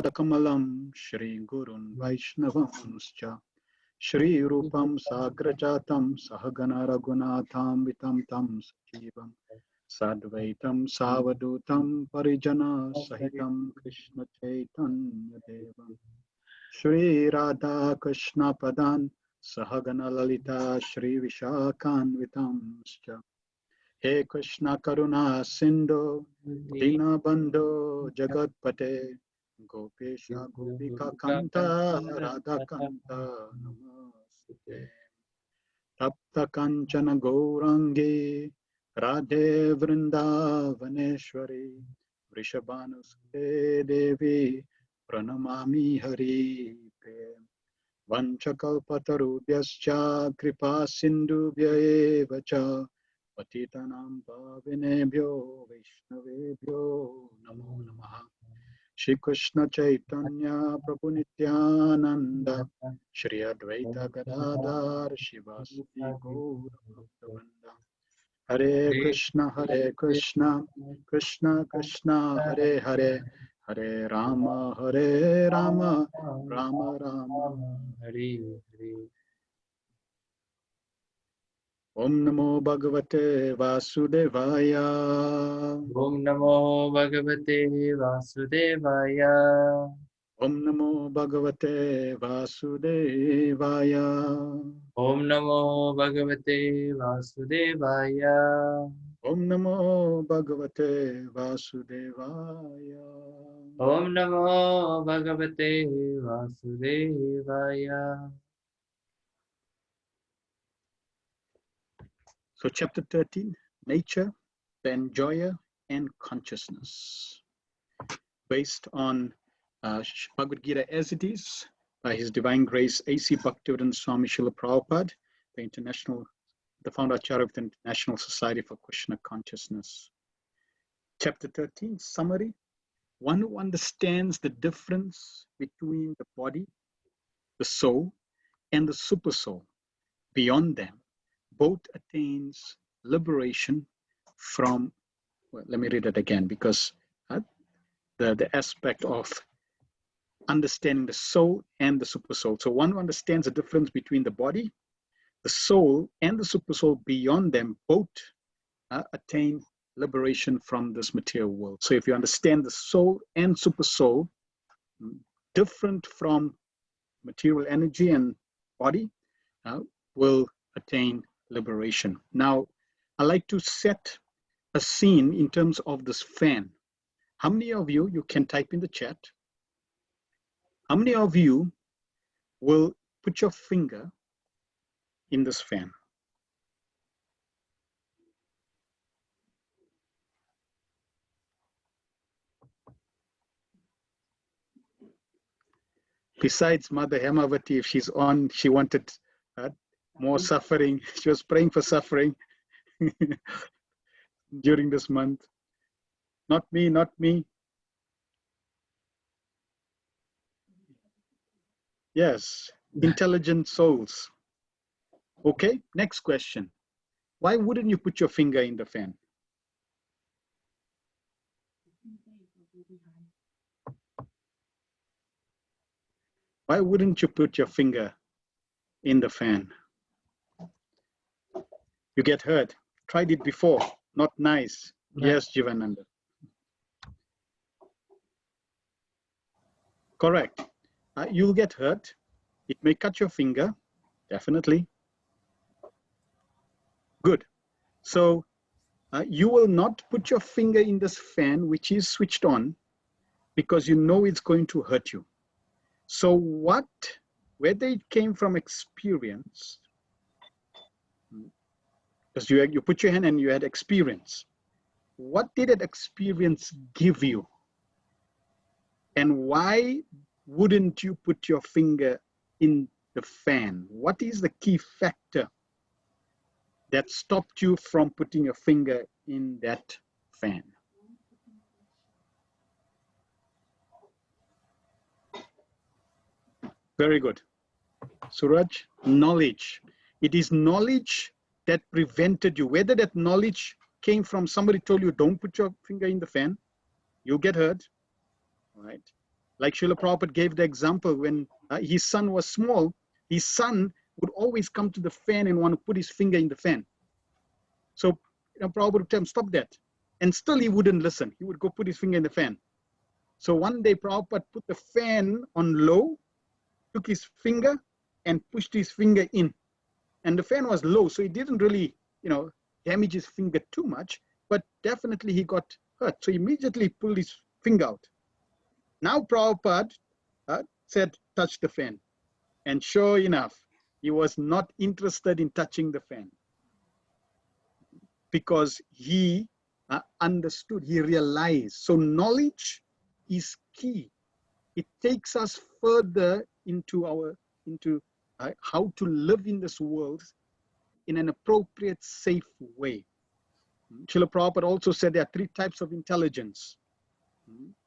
Kamalam Shri Gurun Vaishnavamscha Shri Rupam Sagrajatam Sahagana Raghunatham Vitam Tam Sajivam Sadvaitam Savadutam Parijana Sahitam Krishna Chaitanya Devam Shri Radha Krishna Padan Sahagana Lalita Shri Vishakan Vitamscha He Krishna Karuna Sindhu Dina Bandhu Jagatpate Gopesha Gopika Kanta Radha Kanta Namaste Tapta Kanchana Gaurangi Radhe Vrindavaneshwari Vrishabhanusude Devi Pranamami Hari Vanchakalpatarubhyascha Kripa Sindhubhya eva cha Patitanam Pavinebhyo Vaishnavebhyo Namo Namaha Shri Krishna Chaitanya Prabhu Nityananda Shri Advaita Gadadhar Shivasati Gaura Bhaktavrinda Hare Krishna Krishna Krishna Hare Hare Hare Rama Rama Rama Hare Hare. Om Namo Bhagavate Vasudevaya. Om Namo Bhagavate Vasudevaya. Om Namo Bhagavate Vasudevaya. Om Namo Bhagavate Vasudevaya. Om Namo Bhagavate Vasudevaya. Om Namo Bhagavate Vasudevaya. So chapter 13, Nature, the Enjoyer and Consciousness. Based on Bhagavad-gita as it is, by His Divine Grace A.C. Bhaktivedanta Swami Srila Prabhupada, the founder Acharya of the International Society for Krishna Consciousness. Chapter 13, summary. One who understands the difference between the body, the soul, and the supersoul, beyond them, both attains liberation from, well, let me read it again, because the aspect of understanding the soul and the supersoul. So one who understands the difference between the body, the soul, and the supersoul, beyond them, both attain liberation from this material world. So if you understand the soul and supersoul, different from material energy and body, will attain liberation. Now, I like to set a scene in terms of this fan. How many of you can type in the chat, how many of you will put your finger in this fan? Besides Mother Hemavati, if she's on, she wanted more suffering. She was praying for suffering during this month. Not me, not me. Yes, intelligent souls. Okay, next question. Why wouldn't you put your finger in the fan? Why wouldn't you put your finger in the fan? You get hurt. Tried it before. Not nice. Yes, Jivananda. Correct. You'll get hurt. It may cut your finger. Definitely. Good. So you will not put your finger in this fan, which is switched on, because you know it's going to hurt you. So whether it came from experience, because you put your hand and you had experience. What did that experience give you? And why wouldn't you put your finger in the fan? What is the key factor that stopped you from putting your finger in that fan? Very good. Suraj, knowledge. It is knowledge that prevented you. Whether that knowledge came from somebody told you, don't put your finger in the fan, you'll get hurt, right? Like Srila Prabhupada gave the example when his son was small, his son would always come to the fan and want to put his finger in the fan. So Prabhupada would tell him, stop that. And still he wouldn't listen. He would go put his finger in the fan. So one day Prabhupada put the fan on low, took his finger and pushed his finger in. And the fan was low, so it didn't really, damage his finger too much, but definitely he got hurt. So he immediately pulled his finger out. Now Prabhupada said, touch the fan. And sure enough, he was not interested in touching the fan because he understood, he realized. So knowledge is key. It takes us further into how to live in this world in an appropriate, safe way. Srila Prabhupada also said there are 3 types of intelligence.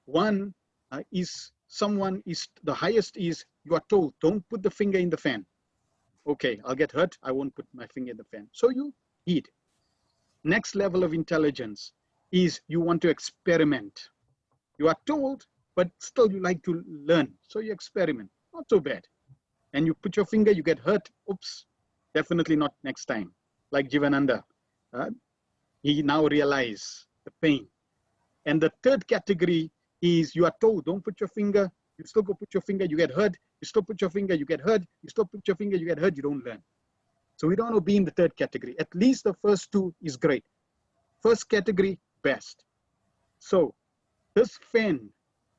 One is the highest is you are told, don't put the finger in the fan. Okay, I'll get hurt. I won't put my finger in the fan. So you heed. Next level of intelligence is you want to experiment. You are told, but still you like to learn. So you experiment. Not so bad. And you put your finger, you get hurt. Oops, definitely not next time. Like Jivananda. He now realizes the pain. And the third category is you are told, don't put your finger. You still go put your finger, you get hurt. You still put your finger, you get hurt. You still put your finger, you get hurt. You don't learn. So we don't want to be in the third category. At least the first 2 is great. First category, best. So this fan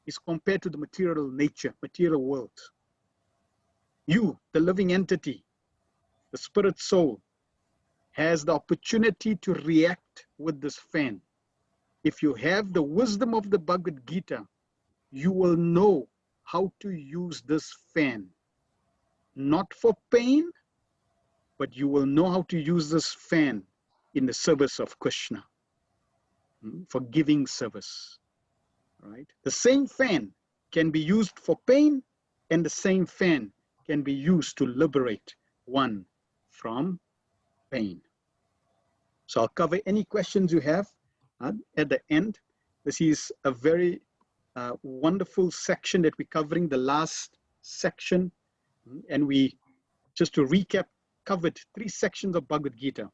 is compared to the material nature, material world. You, the living entity, the spirit soul, has the opportunity to react with this fan. If you have the wisdom of the Bhagavad-gita, you will know how to use this fan. Not for pain, but you will know how to use this fan in the service of Krishna, for giving service. Right? The same fan can be used for pain, and the same fan can be used to liberate one from pain. So I'll cover any questions you have at the end. This is a very wonderful section that we're covering, the last section. And we, just to recap, covered 3 sections of Bhagavad-gita.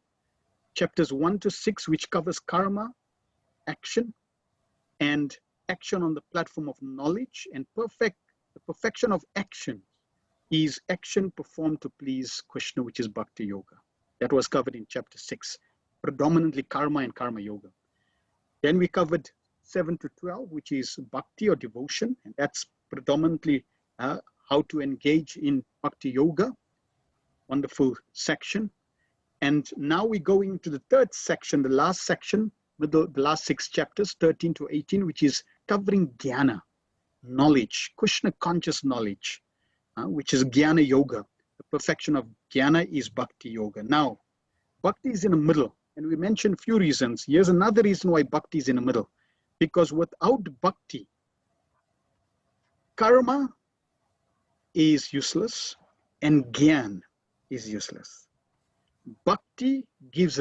Chapters 1 to 6, which covers karma, action, and action on the platform of knowledge. And the perfection of action is action performed to please Krishna, which is Bhakti Yoga. That was covered in chapter 6, predominantly karma and karma yoga. Then we covered 7 to 12, which is bhakti or devotion, and that's predominantly how to engage in Bhakti Yoga. Wonderful section. And now we're going into the 3rd section, the last section, with the last 6 chapters, 13 to 18, which is covering Gyana, knowledge, Krishna conscious knowledge, which is Gyana Yoga. The perfection of Gyana is Bhakti Yoga. Now, Bhakti is in the middle, and we mentioned a few reasons. Here's another reason why Bhakti is in the middle. Because without Bhakti, karma is useless and Gyan is useless. Bhakti gives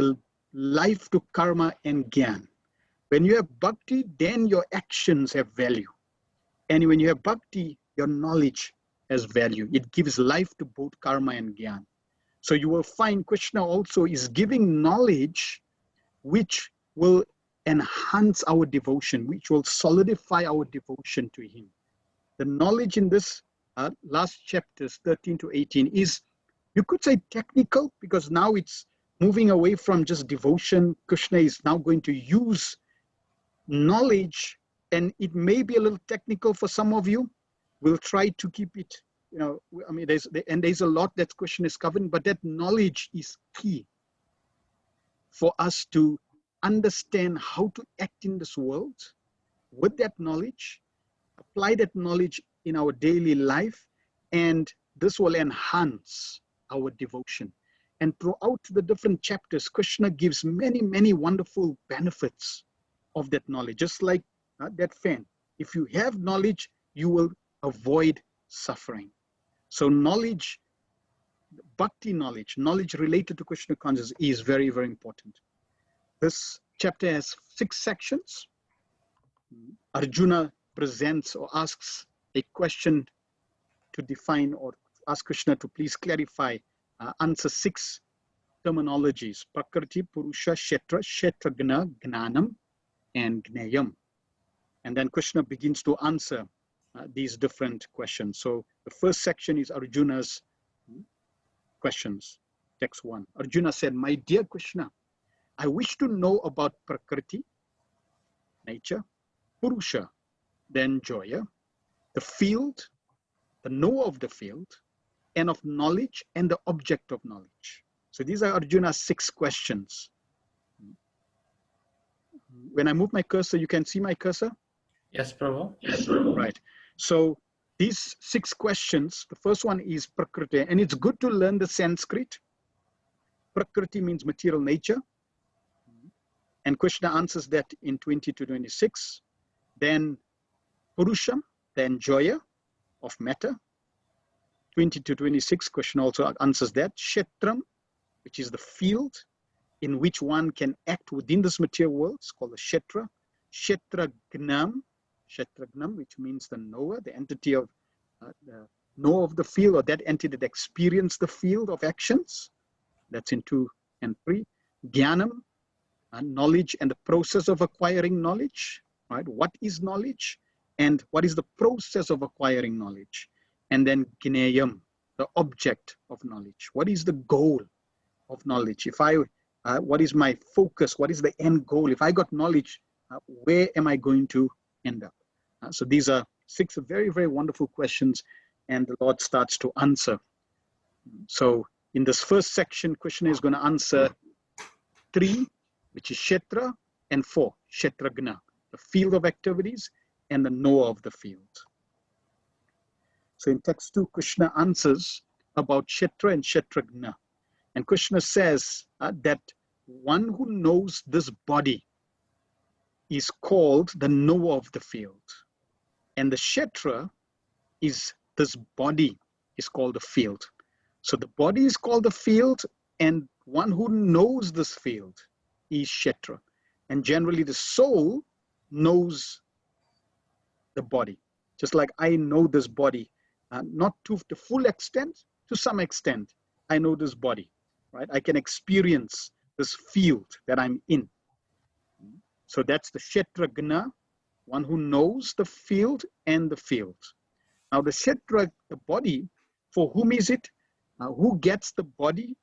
life to karma and Gyan. When you have Bhakti, then your actions have value. And when you have Bhakti, your knowledge has value. It gives life to both karma and Gyan. So you will find Krishna also is giving knowledge which will enhance our devotion, which will solidify our devotion to him. The knowledge in this last chapters, 13 to 18, is, you could say, technical, because now it's moving away from just devotion. Krishna is now going to use knowledge, and it may be a little technical for some of you. We'll try to keep it, I mean, there's a lot that Krishna is covering, but that knowledge is key for us to understand how to act in this world. With that knowledge, apply that knowledge in our daily life, and this will enhance our devotion. And throughout the different chapters, Krishna gives many, many wonderful benefits of that knowledge. Just like that fan. If you have knowledge, you will avoid suffering. So knowledge, bhakti knowledge, knowledge related to Krishna consciousness is very, very important. This chapter has 6 sections. Arjuna presents or asks a question to define or ask Krishna to please clarify, answer 6 terminologies: Prakriti, Purusha, Kshetra, Kshetragna, Gnanam, and Gnayam. And then Krishna begins to answer these different questions. So the first section is Arjuna's questions. Text 1. Arjuna said, "My dear Krishna, I wish to know about Prakriti, nature, Purusha, the enjoyer, the field, the knower of the field, and of knowledge and the object of knowledge." So these are Arjuna's 6 questions. When I move my cursor, you can see my cursor? Yes, Prabhu. Yes. Right. So these 6 questions, the first one is Prakriti, and it's good to learn the Sanskrit. Prakriti means material nature, and Krishna answers that in 20 to 26. Then Purusham, the enjoyer of matter, 20 to 26, Krishna also answers that. Kshetram, which is the field in which one can act within this material world, it's called the Kshetra. Kshetragnam, which means the knower, the entity of the knower of the field, or that entity that experienced the field of actions. That's in 2 and 3. Gyanam, knowledge and the process of acquiring knowledge, right? What is knowledge and what is the process of acquiring knowledge? And then Gnayam, the object of knowledge. What is the goal of knowledge? If I, what is my focus? What is the end goal? If I got knowledge, where am I going to end up? So these are 6 very, very wonderful questions, and the Lord starts to answer. So in this first section, Krishna is going to answer 3, which is Kshetra, and 4, Kshetragna, the field of activities and the knower of the field. So in text 2, Krishna answers about Kshetra and Kshetragna. And Krishna says that one who knows this body is called the knower of the field. And the Kshetra is this body is called the field. So the body is called the field, and one who knows this field is Kshetra. And generally the soul knows the body. Just like I know this body, not to the full extent, to some extent, I know this body, right? I can experience this field that I'm in. So that's the Kshetragna, one who knows the field and the field. Now the Kshetra, the body, for whom is it? Who gets the body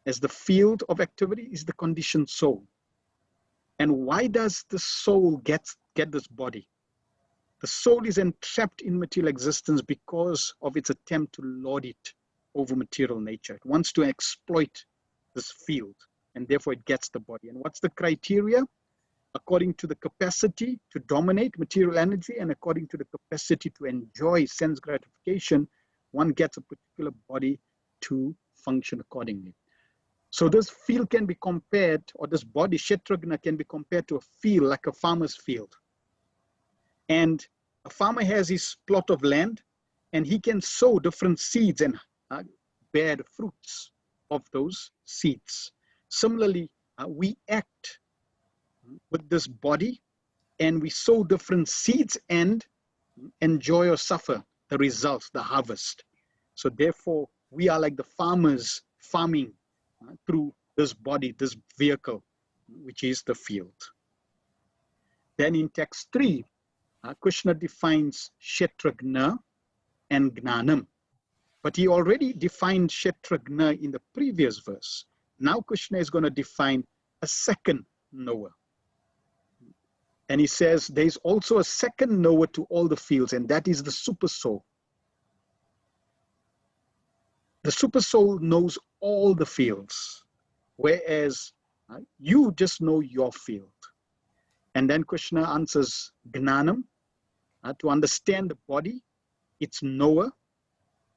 as the field of activity is the conditioned soul. And why does the soul get this body? The soul is entrapped in material existence because of its attempt to lord it over material nature. It wants to exploit this field, and therefore it gets the body. And what's the criteria? According to the capacity to dominate material energy and according to the capacity to enjoy sense gratification, one gets a particular body to function accordingly. So this field can be compared, or this body, Kshetragna, can be compared to a field, like a farmer's field. And a farmer has his plot of land, and he can sow different seeds and bear the fruits of those seeds. Similarly, we act with this body, and we sow different seeds and enjoy or suffer the results, the harvest. So therefore, we are like the farmers farming through this body, this vehicle, which is the field. Then in text 3, Krishna defines Kshetragna and Gnanam. But he already defined Kshetragna in the previous verse. Now Krishna is going to define a second knower. And he says there is also a second knower to all the fields, and that is the super soul. The super soul knows all the fields, whereas you just know your field. And then Krishna answers Gnanam, to understand the body, its knower,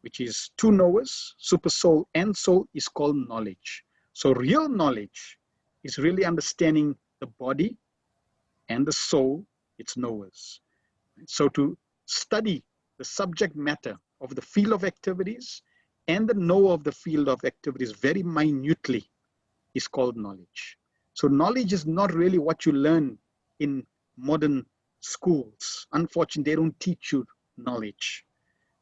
which is 2 knowers, super soul and soul, is called knowledge. So real knowledge is really understanding the body and the soul, its knowers. So to study the subject matter of the field of activities and the knower of the field of activities very minutely is called knowledge. So knowledge is not really what you learn in modern schools. Unfortunately, they don't teach you knowledge.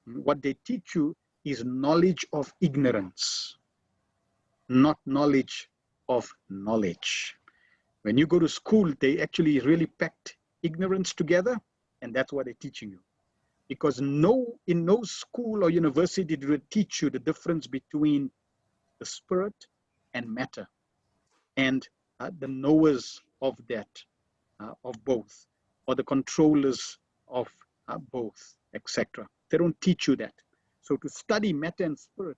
What they teach you is knowledge of ignorance, not knowledge of knowledge. When you go to school, they actually really packed ignorance together, and that's what they're teaching you. Because in no school or university did it teach you the difference between the spirit and matter, and the knowers of that, of both, or the controllers of both, etc. They don't teach you that. So to study matter and spirit,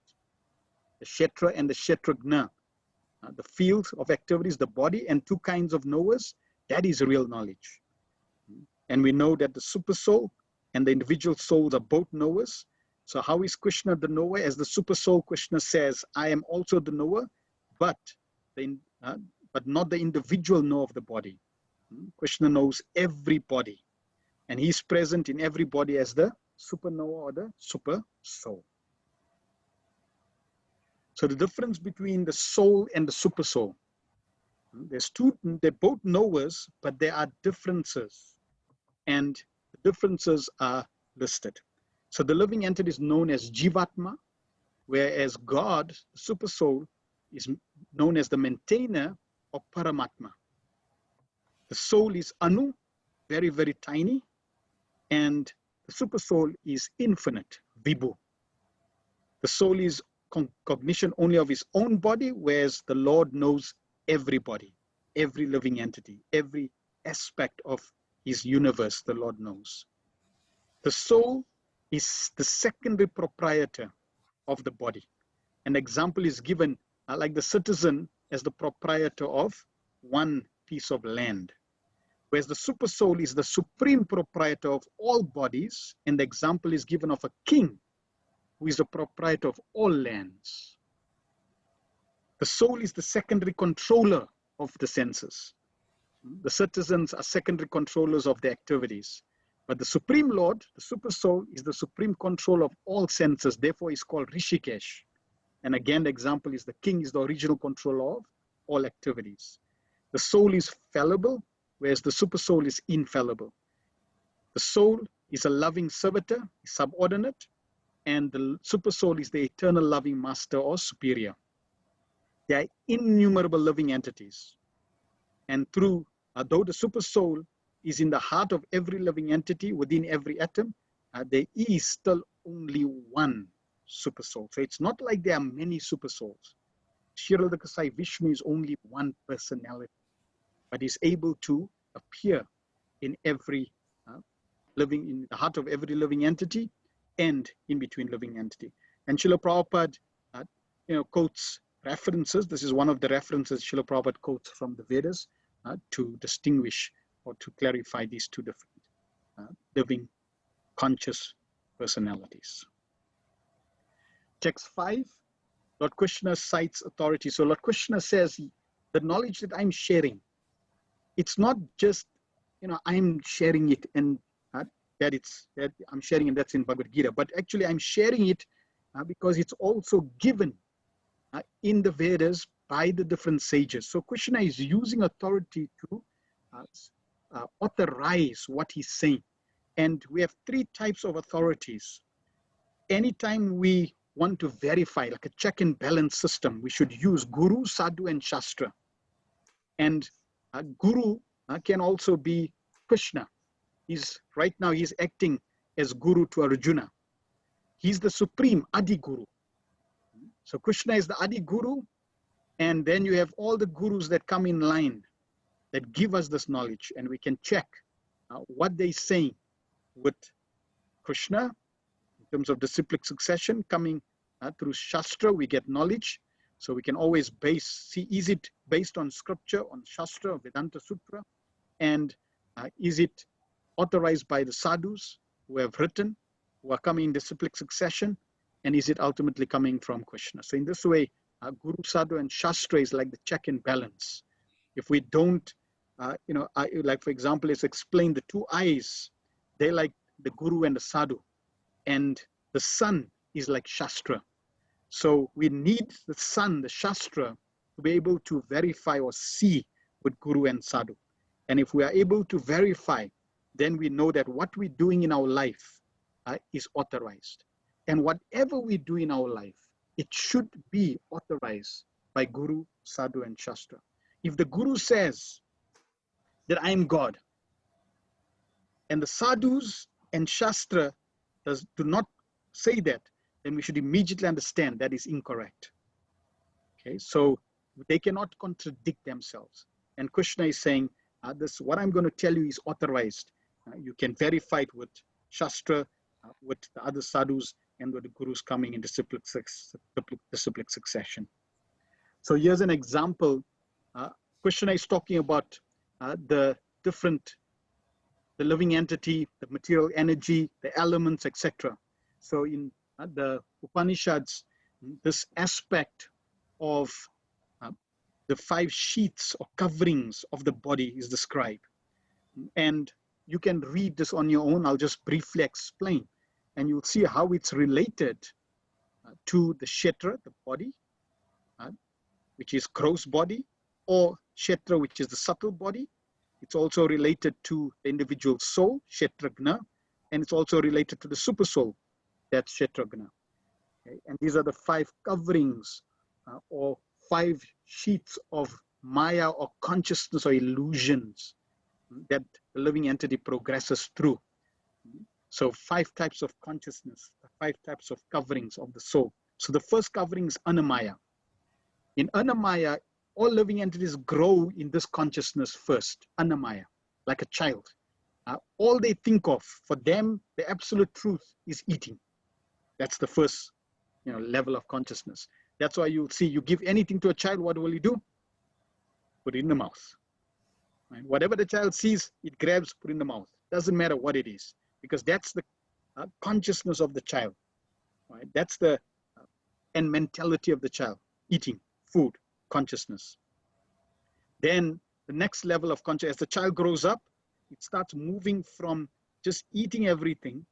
the kshetra and the kshetragna, the fields of activities, the body, and two kinds of knowers, that is real knowledge. And we know that the super soul and the individual souls are both knowers. So how is Krishna the knower? As the super soul, Krishna says, I am also the knower, but not the individual know of the body. Krishna knows everybody, and he's present in everybody as the super knower or the super soul. So the difference between the soul and the super soul, they're both knowers, but there are differences, and the differences are listed. So the living entity is known as Jivatma, whereas God, the super soul, is known as the maintainer of Paramatma. The soul is Anu, very, very tiny, and the super soul is infinite, Vibhu. The soul is cognition only of his own body, whereas the Lord knows everybody, every living entity, every aspect of his universe, the Lord knows. The soul is the secondary proprietor of the body. An example is given like the citizen as the proprietor of one piece of land, whereas the super soul is the supreme proprietor of all bodies, and the example is given of a king who is the proprietor of all lands. The soul is the secondary controller of the senses. The citizens are secondary controllers of the activities. But the Supreme Lord, the Super Soul, is the supreme control of all senses. Therefore, he's called Rishikesh. And again, the example is the king is the original controller of all activities. The soul is fallible, whereas the Super Soul is infallible. The soul is a loving servitor, subordinate, and the Super Soul is the eternal loving master or superior. There are innumerable living entities. And through, though the Super Soul is in the heart of every living entity within every atom, there is still only one Super Soul. So it's not like there are many Super Souls. Shirada Kasai Vishnu is only one personality, but is able to appear in every in the heart of every living entity and in between living entity. And Srila Prabhupada quotes references. This is one of the references Srila Prabhupada quotes from the Vedas to distinguish or to clarify these two different living conscious personalities. Text 5, Lord Krishna cites authority. So Lord Krishna says, the knowledge that I'm sharing, it's not just, I'm sharing it and that I'm sharing and that's in Bhagavad-gita, but actually I'm sharing it because it's also given in the Vedas by the different sages. So Krishna is using authority to authorize what he's saying. And we have three types of authorities. Anytime we want to verify, like a check and balance system, we should use Guru, Sadhu, and Shastra. And Guru can also be Krishna. Right now he's acting as Guru to Arjuna. He's the supreme Adi Guru. So Krishna is the Adi Guru, and then you have all the gurus that come in line that give us this knowledge, and we can check what they're saying with Krishna in terms of disciplic succession coming through Shastra. We get knowledge, so we can always see, is it based on scripture, on Shastra, Vedanta Sutra, and is it authorized by the sadhus who have written, who are coming in disciplic succession, and is it ultimately coming from Krishna? So in this way, Guru, Sadhu, and Shastra is like the check and balance. If we don't, like for example, let's explain the two eyes. They're like the Guru and the Sadhu, and the sun is like Shastra. So we need the sun, the Shastra, to be able to verify or see with Guru and Sadhu. And if we are able to verify, then we know that what we're doing in our life is authorized. And whatever we do in our life, it should be authorized by Guru, Sadhu, and Shastra. If the Guru says that I am God, and the Sadhus and Shastra do not say that, then we should immediately understand that is incorrect. Okay, so they cannot contradict themselves. And Krishna is saying, this, what I'm going to tell you is authorized. You can verify it with Shastra, with the other sadhus, and with the gurus coming in disciplic succession. So here's an example. Krishna is talking about the living entity, the material energy, the elements, etc. So in the Upanishads, this aspect of the 5 sheets or coverings of the body is described. And you can read this on your own. I'll just briefly explain. And you'll see how it's related to the kshetra, the body, which is gross body, or kshetra, which is the subtle body. It's also related to the individual soul, kshetragna, and it's also related to the super soul, that's kshetragna. Okay? And these are the 5 coverings or 5 sheets of maya or consciousness or illusions that the living entity progresses through. So 5 types of consciousness, 5 types of coverings of the soul. So the first covering is Annamaya. In Annamaya, all living entities grow in this consciousness first, Annamaya, like a child. All they think of, for them, the absolute truth is eating. That's the first level of consciousness. That's why you'll see, you give anything to a child, what will you do? Put it in the mouth. Right? Whatever the child sees, it grabs, put in the mouth. Doesn't matter what it is, because that's the consciousness of the child. Right? That's the and mentality of the child, eating, food, consciousness. Then the next level of consciousness, as the child grows up, it starts moving from just eating everything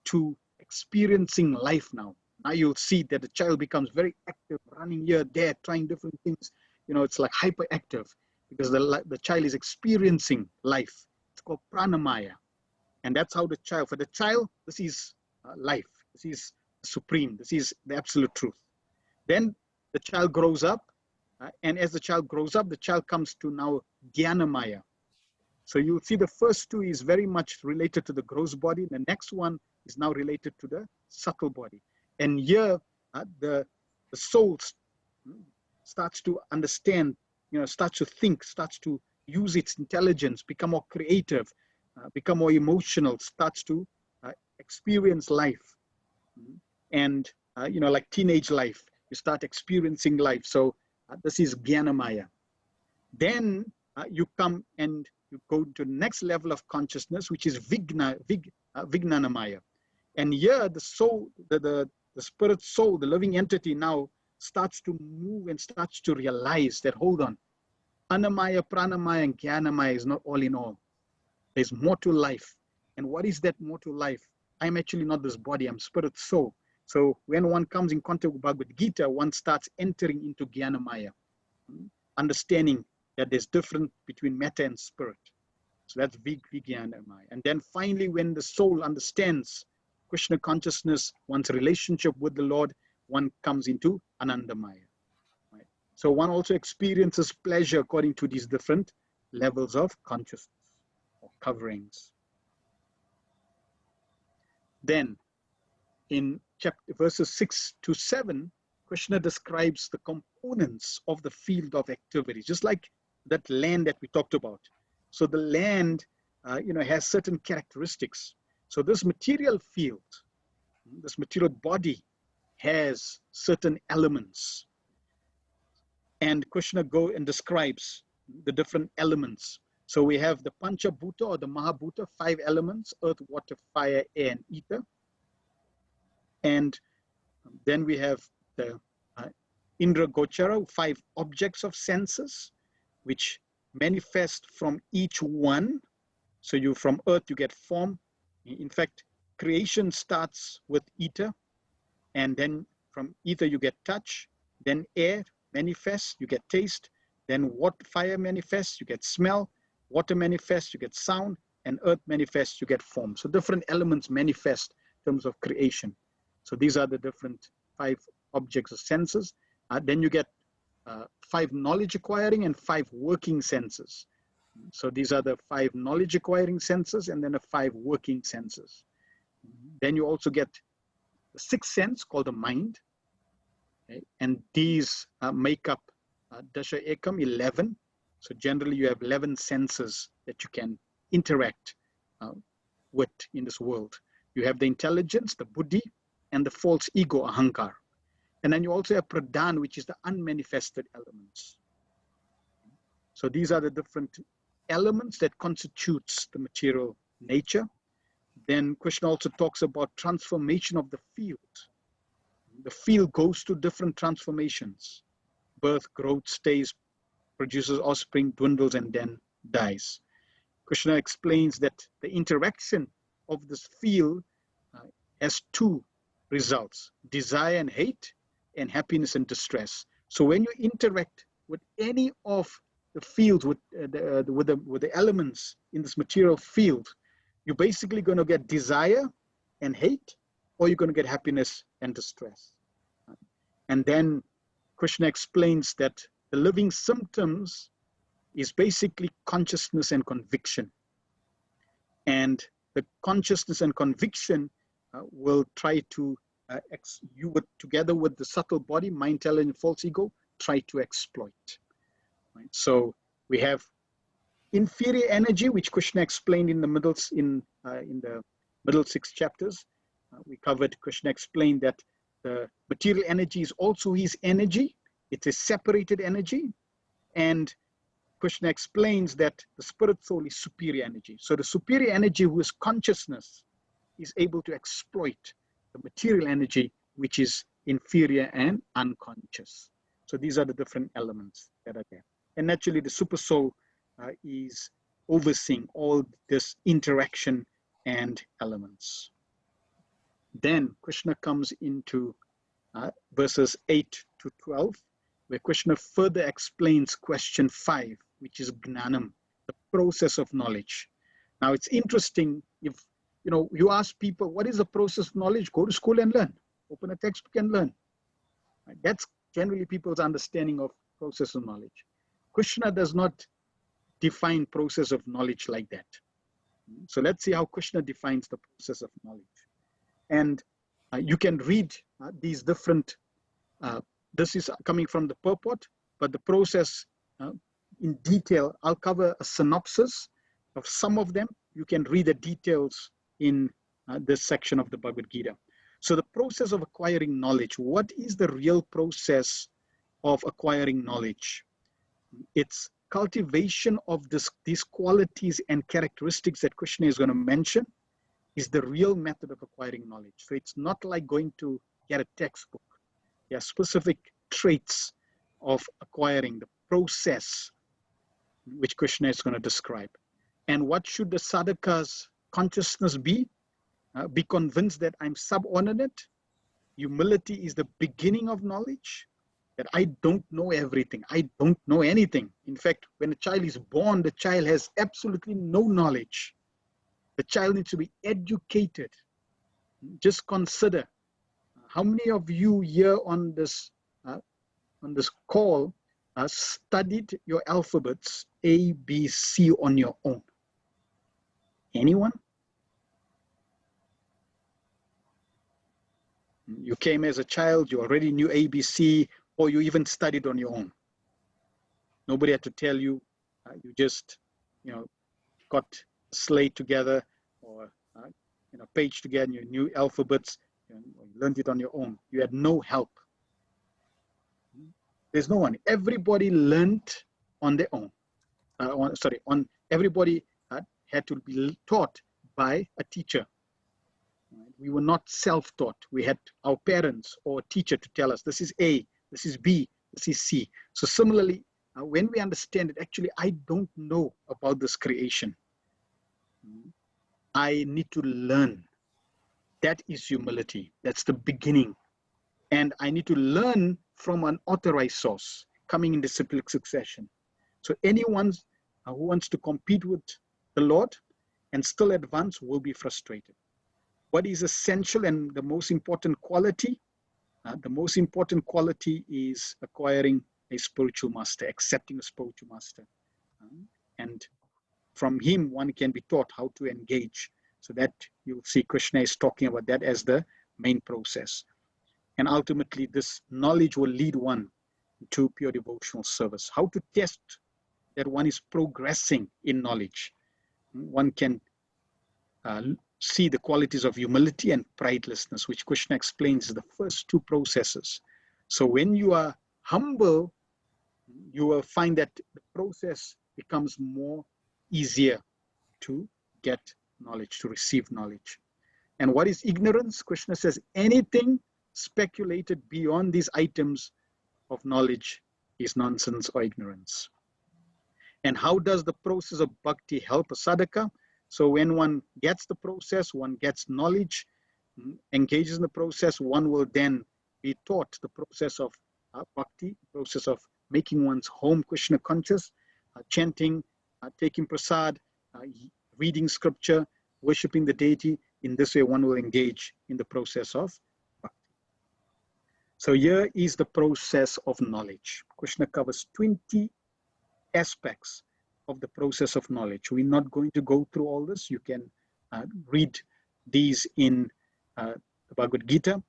to experiencing life now. Now you'll see that the child becomes very active, running here, there, trying different things. It's like hyperactive because the child is experiencing life. It's called pranamaya. And that's how for the child, this is life. This is supreme. This is the absolute truth. Then the child grows up. And as the child grows up, the child comes to now Gyanamaya. So you'll see the first 2 is very much related to the gross body. The next one is now related to the subtle body. And here, the soul starts to understand, starts to think, starts to use its intelligence, become more creative, become more emotional, starts to experience life. And, like teenage life, you start experiencing life. So this is Gyanamaya. Then you come and you go to the next level of consciousness, which is Vijnanamaya. And here the soul, the spirit soul, the living entity now starts to move and starts to realize that, hold on, Annamaya, Pranamaya, and Gyanamaya is not all in all. There's more to life. And what is that more to life? I'm actually not this body, I'm spirit soul. So when one comes in contact with Bhagavad-gita, one starts entering into Gyanamaya, understanding that there's difference between matter and spirit. So that's Vijnanamaya. And then finally, when the soul understands Krishna consciousness, one's relationship with the Lord, one comes into Anandamaya. Right? So one also experiences pleasure according to these different levels of consciousness or coverings. Then in verses 6 to 7, Krishna describes the components of the field of activity, just like that land that we talked about. So the land, has certain characteristics. So this material field, this material body has certain elements. And Krishna goes and describes the different elements. So we have the Panchabhuta or the Mahabhuta, 5 elements, earth, water, fire, air, and ether. And then we have the Indra Gochara, 5 objects of senses, which manifest from each one. So from earth, you get form. In fact, creation starts with ether. And then from ether, you get touch. Then air manifests, you get taste. Then fire manifests, you get smell. Water manifests, you get sound. And earth manifests, you get form. So different elements manifest terms of creation. So these are the different 5 objects or senses. Then you get 5 knowledge acquiring and 5 working senses. So these are the 5 knowledge acquiring senses and then the 5 working senses. Then you also get the 6th sense called the mind. Okay? And these make up Dasha Ekam, 11. So generally you have 11 senses that you can interact with in this world. You have the intelligence, the buddhi, and the false ego, ahankar. And then you also have pradhan, which is the unmanifested elements. So these are the different elements that constitutes the material nature. Then Krishna also talks about transformation of the field. The field goes to different transformations. Birth, growth, stays, produces offspring, dwindles, and then dies. Krishna explains that the interaction of this field has 2 results: desire and hate, and happiness and distress. So when you interact with any of the fields, with the elements in this material field, you're basically going to get desire and hate, or you're going to get happiness and distress. And then Krishna explains that the living symptoms is basically consciousness and conviction. And the consciousness and conviction will try to, you would, together with the subtle body, mind, intelligence, false ego, try to exploit. Right? So we have inferior energy, which Krishna explained in the middle, in the middle 6 chapters. We covered, Krishna explained that the material energy is also his energy. It's a separated energy. And Krishna explains that the spirit soul is superior energy. So the superior energy, who is consciousness, is able to exploit the material energy, which is inferior and unconscious. So these are the different elements that are there. And naturally, the super soul is overseeing all this interaction and elements. Then Krishna comes into verses 8 to 12, where Krishna further explains question 5, which is Gnanam, the process of knowledge. Now it's interesting, if you ask people, what is the process of knowledge? Go to school and learn. Open a textbook and learn. Right? That's generally people's understanding of process of knowledge. Krishna does not define process of knowledge like that. So let's see how Krishna defines the process of knowledge. And you can read these different, this is coming from the purport, but the process in detail, I'll cover a synopsis of some of them. You can read the details in this section of the Bhagavad-gita. So the process of acquiring knowledge, what is the real process of acquiring knowledge? It's cultivation of these qualities and characteristics that Krishna is going to mention is the real method of acquiring knowledge. So it's not like going to get a textbook. There are specific traits of acquiring the process which Krishna is going to describe. And what should the sadhaka's consciousness be? Be convinced that I'm subordinate. Humility is the beginning of knowledge. That I don't know everything. I don't know anything. In fact, when a child is born, the child has absolutely no knowledge. The child needs to be educated. Just consider how many of you here on this call studied your alphabets A, B, C on your own. Anyone? You came as a child, you already knew A, B, C, or you even studied on your own. Nobody had to tell you. You just, got a slate together or page together, and you knew alphabets. You learned it on your own. You had no help. There's no one. Everybody learned on their own. Everybody had to be taught by a teacher. We were not self-taught. We had our parents or a teacher to tell us, this is A, this is B, this is C. So similarly, when we understand it, actually, I don't know about this creation. I need to learn. That is humility. That's the beginning. And I need to learn from an authorized source, coming in disciplic succession. So anyone who wants to compete with the Lord and still advance will be frustrated. what is essential and the most important quality? The most important quality is acquiring a spiritual master, accepting a spiritual master. And from him, one can be taught how to engage. So that you'll see Krishna is talking about that as the main process. And ultimately, this knowledge will lead one to pure devotional service. How to test that one is progressing in knowledge? One can see the qualities of humility and pridelessness, which Krishna explains is the first two processes. So when you are humble, you will find that the process becomes more easier to get knowledge, to receive knowledge. And what is ignorance? Krishna says anything speculated beyond these items of knowledge is nonsense or ignorance. And how does the process of bhakti help a sadhaka? So when one gets the process, one gets knowledge, engages in the process, one will then be taught the process of bhakti, process of making one's home Krishna conscious, chanting, taking prasad, reading scripture, worshipping the deity. In this way, one will engage in the process of bhakti. So here is the process of knowledge. Krishna covers 20 aspects of the process of knowledge. We're not going to go through all this. You can read these in the Bhagavad-gita.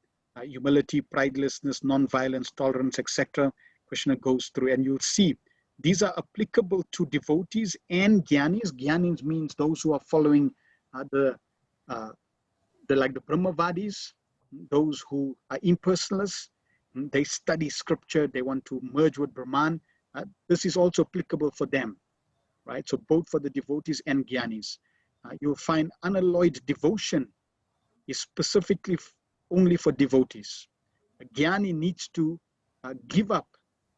Humility, pridelessness, non-violence, tolerance, etc. Krishna goes through, and you'll see these are applicable to devotees and jnanis. Jnanis means those who are following the Brahmavadis, those who are impersonalists. They study scripture. They want to merge with Brahman. This is also applicable for them, right? So both for the devotees and jnanis. You'll find unalloyed devotion is specifically only for devotees. A jnani needs to give up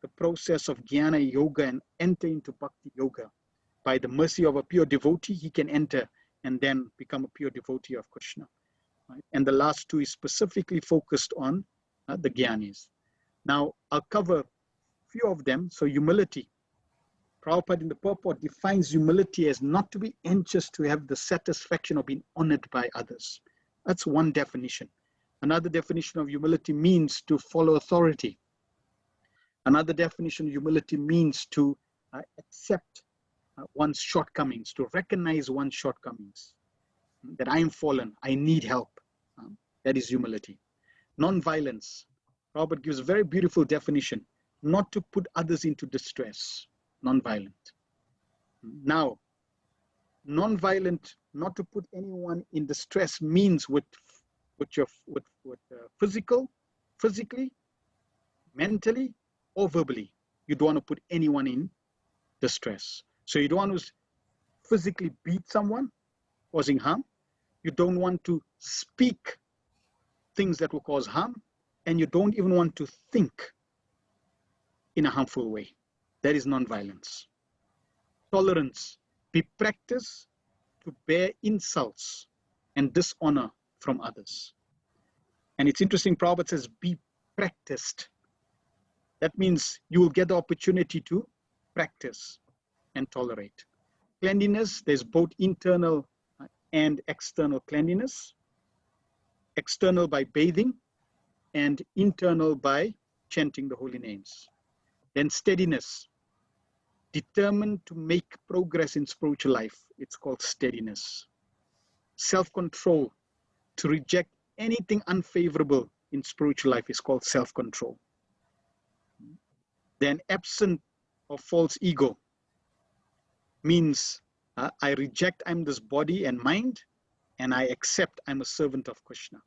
the process of Gyana Yoga and enter into Bhakti Yoga. By the mercy of a pure devotee, he can enter and then become a pure devotee of Krishna. Right? And the last two is specifically focused on the jnanis. Now, I'll cover a few of them. So humility. Prabhupada in the purport defines humility as not to be anxious to have the satisfaction of being honored by others. That's one definition. Another definition of humility means to follow authority. Another definition of humility means to accept one's shortcomings, to recognize one's shortcomings. That I am fallen, I need help. That is humility. Non-violence. Prabhupada gives a very beautiful definition. Not to put others into distress. Non-violent. Now, non-violent, not to put anyone in distress means with physically, mentally, or verbally. You don't want to put anyone in distress. So you don't want to physically beat someone, causing harm. You don't want to speak things that will cause harm. And you don't even want to think in a harmful way. That is non-violence. Tolerance. Be practiced to bear insults and dishonor from others. And it's interesting, Prabhupada says, be practiced. That means you will get the opportunity to practice and tolerate. Cleanliness, there's both internal and external cleanliness. External by bathing and internal by chanting the holy names. Then steadiness, determined to make progress in spiritual life. It's called steadiness. Self-control, to reject anything unfavorable in spiritual life is called self-control. Then absent of false ego means I reject I'm this body and mind, and I accept I'm a servant of Krishna.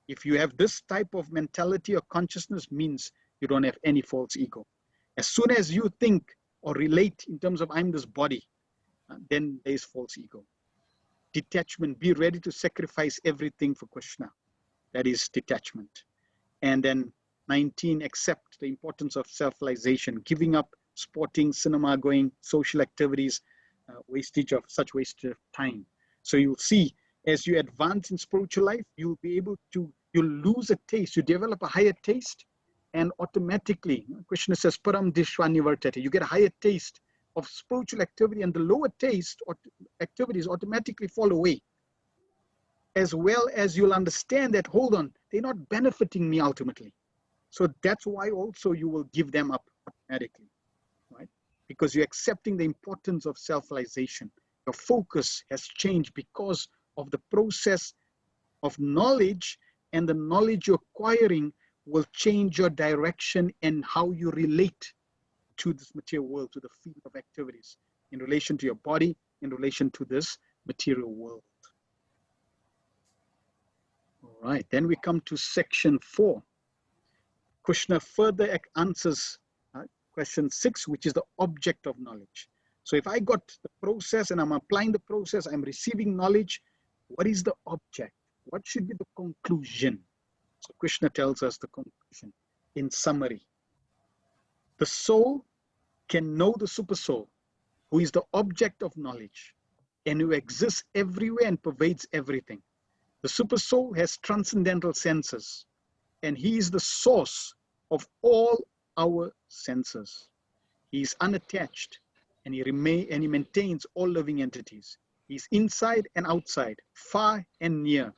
If you have this type of mentality or consciousness, means you don't have any false ego. As soon as you think or relate in terms of I'm this body, then there is false ego. Detachment, be ready to sacrifice everything for Krishna. That is detachment. And then 19, accept the importance of self-realization, giving up sporting, cinema going, social activities, wastage of time. So you'll see, as you advance in spiritual life, you'll be able to, you'll lose a taste, you develop a higher taste, and automatically, Krishna says, Param Dishwa Nivartate, you get a higher taste of spiritual activity, and the lower taste or activities automatically fall away. as well as you'll understand that, hold on, they're not benefiting me ultimately. So that's why also you will give them up automatically, right? Because you're accepting the importance of self-realization. Your focus has changed because of the process of knowledge, and the knowledge you're acquiring will change your direction and how you relate to this material world, to the field of activities, in relation to your body, in relation to this material world. All right, then we come to section 4. Krishna further answers question 6, which is the object of knowledge. So if I got the process and I'm applying the process, I'm receiving knowledge, what is the object? What should be the conclusion? So Krishna tells us the conclusion in summary. The soul can know the super soul, who is the object of knowledge and who exists everywhere and pervades everything. The super soul has transcendental senses, and he is the source of all our senses. He is unattached, and he maintains all living entities. He is inside and outside, far and near,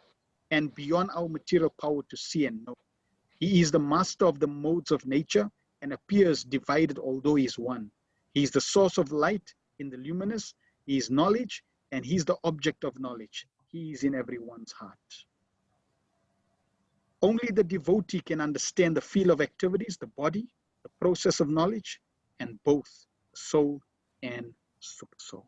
and beyond our material power to see and know. He is the master of the modes of nature and appears divided, although he is one. He is the source of light in the luminous. He is knowledge, and he is the object of knowledge. He is in everyone's heart. Only the devotee can understand the field of activities, the body, the process of knowledge, and both soul and super soul.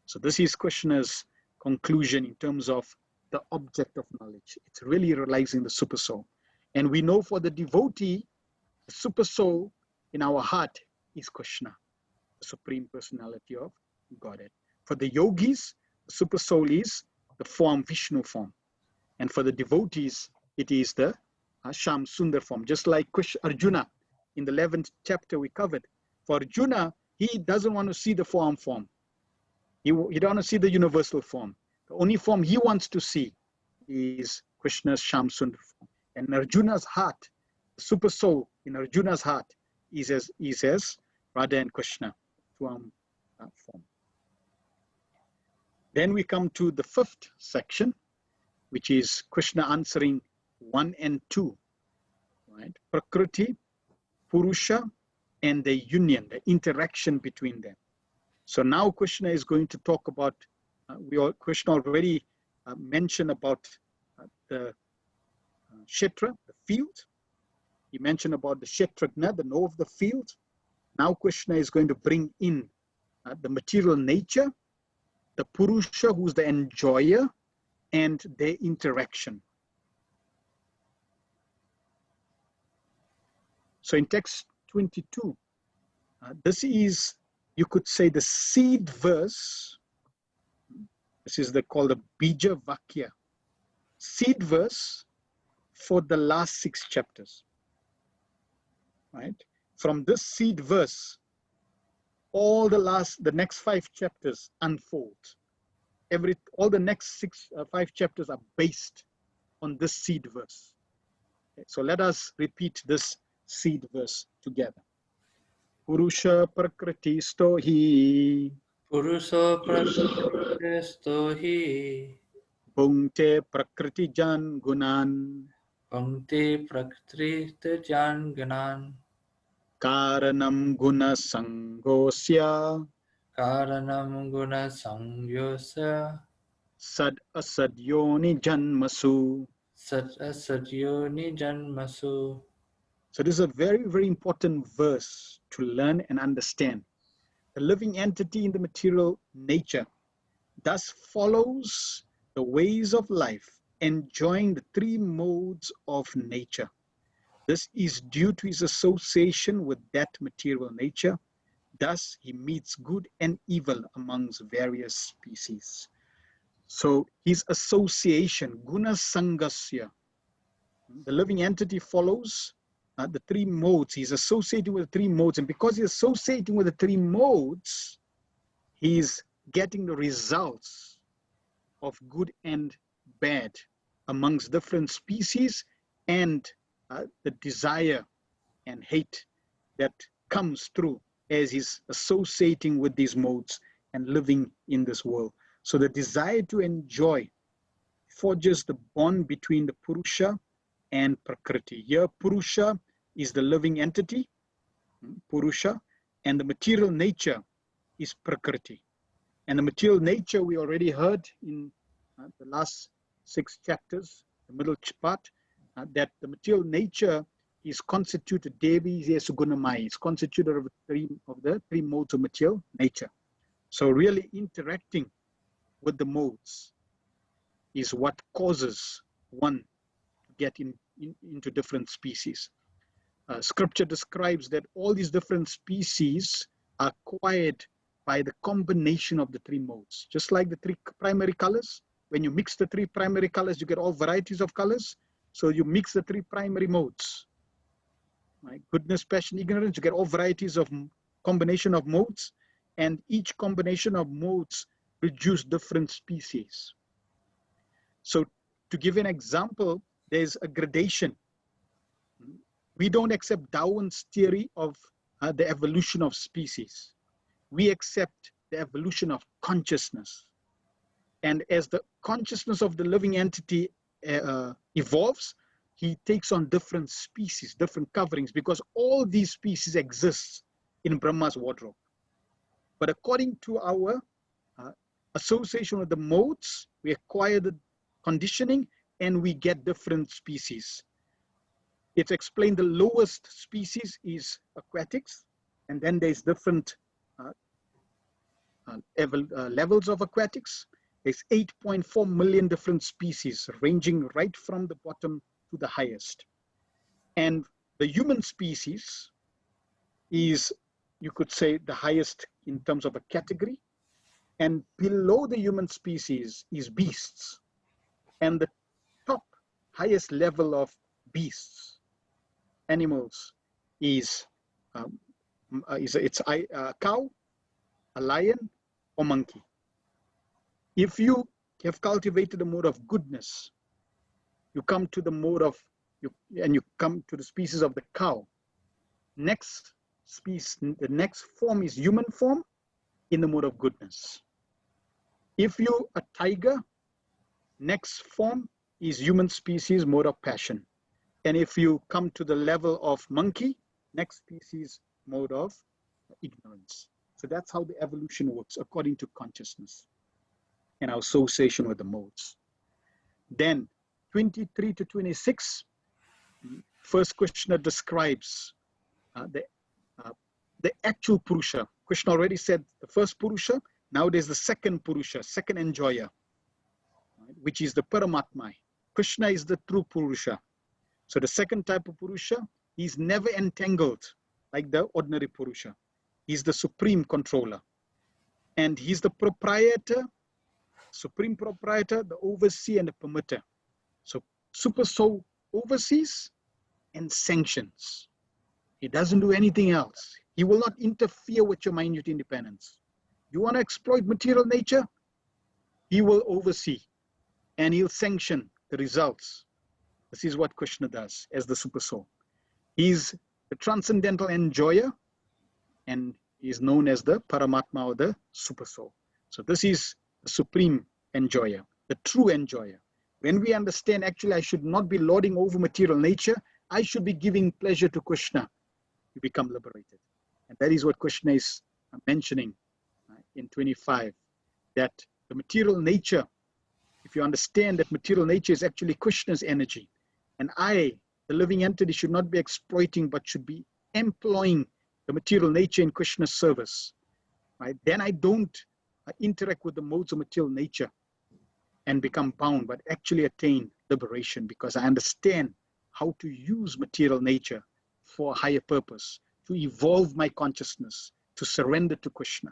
So this is Krishna's conclusion in terms of the object of knowledge. It's really realizing the super soul. And we know for the devotee, the super soul in our heart is Krishna, the Supreme Personality of Godhead. For the yogis, the super soul is the form, Vishnu form. And for the devotees, it is the Sham Sundar form. Just like Arjuna in the 11th chapter we covered. For Arjuna, he doesn't want to see the form. He don't want to see the universal form. The only form he wants to see is Krishna's Sham Sundar form. And Arjuna's heart, the super soul in Arjuna's heart is as Radha and Krishna form. Then we come to the 5th section, which is Krishna answering 1 and 2, right? Prakriti, Purusha, and the union, the interaction between them. So now Krishna is going to talk about, Krishna already mentioned about the Kshetra, the field. He mentioned about the Kshetragna, the know of the field. Now Krishna is going to bring in the material nature, the Purusha, who's the enjoyer, and their interaction. So in text 22, this is, you could say, the seed verse. This is called the Bija Vakya, seed verse for the last 6 chapters, right? From this seed verse, all the next 5 chapters unfold. All the next 5 chapters are based on this seed verse. Okay, so let us repeat this seed verse together. Purusha Prakriti Stohi. Puruso Prakriti Bhungte Prakriti Jan Gunan. Bhakti Prakriti Jan Ganan Karanam Guna Sangosya. Karanam Guna Sangyosya Sad Asad Yoni Janmasu. Sat Asadyoni Janmasu. So this is a very, very important verse to learn and understand. The living entity in the material nature thus follows the ways of life, enjoying the 3 modes of nature. This is due to his association with that material nature. Thus, he meets good and evil amongst various species. So his association, guna sangasya, the living entity follows the 3 modes. He's associating with the 3 modes. And because he's associating with the 3 modes, he's getting the results of good and bad amongst different species, and the desire and hate that comes through as he's associating with these modes and living in this world. So the desire to enjoy forges the bond between the Purusha and Prakriti. Here, Purusha is the living entity, Purusha, and the material nature is Prakriti. And the material nature we already heard in the last 6 chapters, the middle part, that the material nature is constituted, Devi Sugunamai, is constituted of the three modes of material nature. So really interacting with the modes is what causes one to get into different species. Scripture describes that all these different species are acquired by the combination of the 3 modes. Just like the 3 primary colors, when you mix the 3 primary colors, you get all varieties of colors. So you mix the 3 primary modes. Right? Goodness, passion, ignorance, you get all varieties of combination of modes, and each combination of modes produce different species. So to give an example, there's a gradation. We don't accept Darwin's theory of the evolution of species. We accept the evolution of consciousness. And as the consciousness of the living entity evolves, he takes on different species, different coverings, because all these species exist in Brahma's wardrobe. But according to our association with the modes, we acquire the conditioning and we get different species. It's explained the lowest species is aquatics, and then there's different levels of aquatics. There's 8.4 million different species, ranging right from the bottom to the highest. And the human species is, you could say, the highest in terms of a category. And below the human species is beasts. And the top highest level of beasts, animals, is a cow, a lion, or monkey. If you have cultivated a mode of goodness, you come to the mode of, you come to the species of the cow. Next species, the next form is human form in the mode of goodness. If you a tiger, next form is human species, mode of passion. And if you come to the level of monkey, next species, mode of ignorance. So that's how the evolution works according to consciousness and our association with the modes. Then 23 to 26, first Krishna describes the actual Purusha. Krishna already said the first Purusha. Now there's the second Purusha, second enjoyer, right, which is the Paramatma. Krishna is the true Purusha. So the second type of Purusha, he's never entangled like the ordinary Purusha. He's the supreme controller. And he's the proprietor, supreme proprietor, the overseer, and the permitter. So Super Soul oversees and sanctions. He doesn't do anything else. He will not interfere with your minute independence. You want to exploit material nature? He will oversee and he'll sanction the results. This is what Krishna does as the Super Soul. He's the transcendental enjoyer and is known as the Paramatma or the Super Soul. So this is the supreme enjoyer, the true enjoyer. When we understand, actually, I should not be lording over material nature, I should be giving pleasure to Krishna, you become liberated. And that is what Krishna is mentioning in 25, that the material nature, if you understand that material nature is actually Krishna's energy, and I, the living entity, should not be exploiting, but should be employing the material nature in Krishna's service, right? Then I don't interact with the modes of material nature and become bound, but actually attain liberation, because I understand how to use material nature for a higher purpose, to evolve my consciousness, to surrender to Krishna,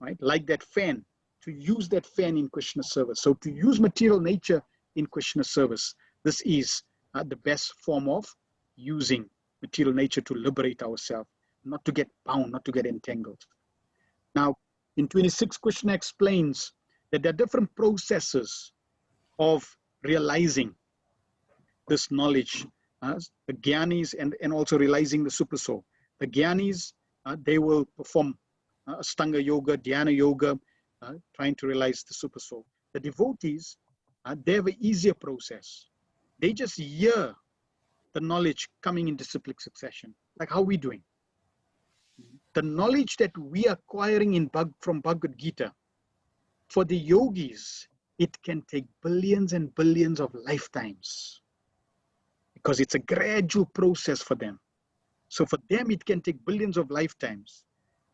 right? Like that fan, to use that fan in Krishna's service. So to use material nature in Krishna's service, this is the best form of using material nature to liberate ourselves, not to get bound, not to get entangled. Now, in 26, Krishna explains that there are different processes of realizing this knowledge, the Gyanis, and also realizing the Super Soul. The Gyanis, they will perform Ashtanga Yoga, Gyana Yoga, trying to realize the Super Soul. The devotees, they have an easier process. They just hear the knowledge coming in disciplic succession, like how we're doing. The knowledge that we are acquiring from Bhagavad-gita, for the yogis, it can take billions and billions of lifetimes, because it's a gradual process for them. So for them, it can take billions of lifetimes.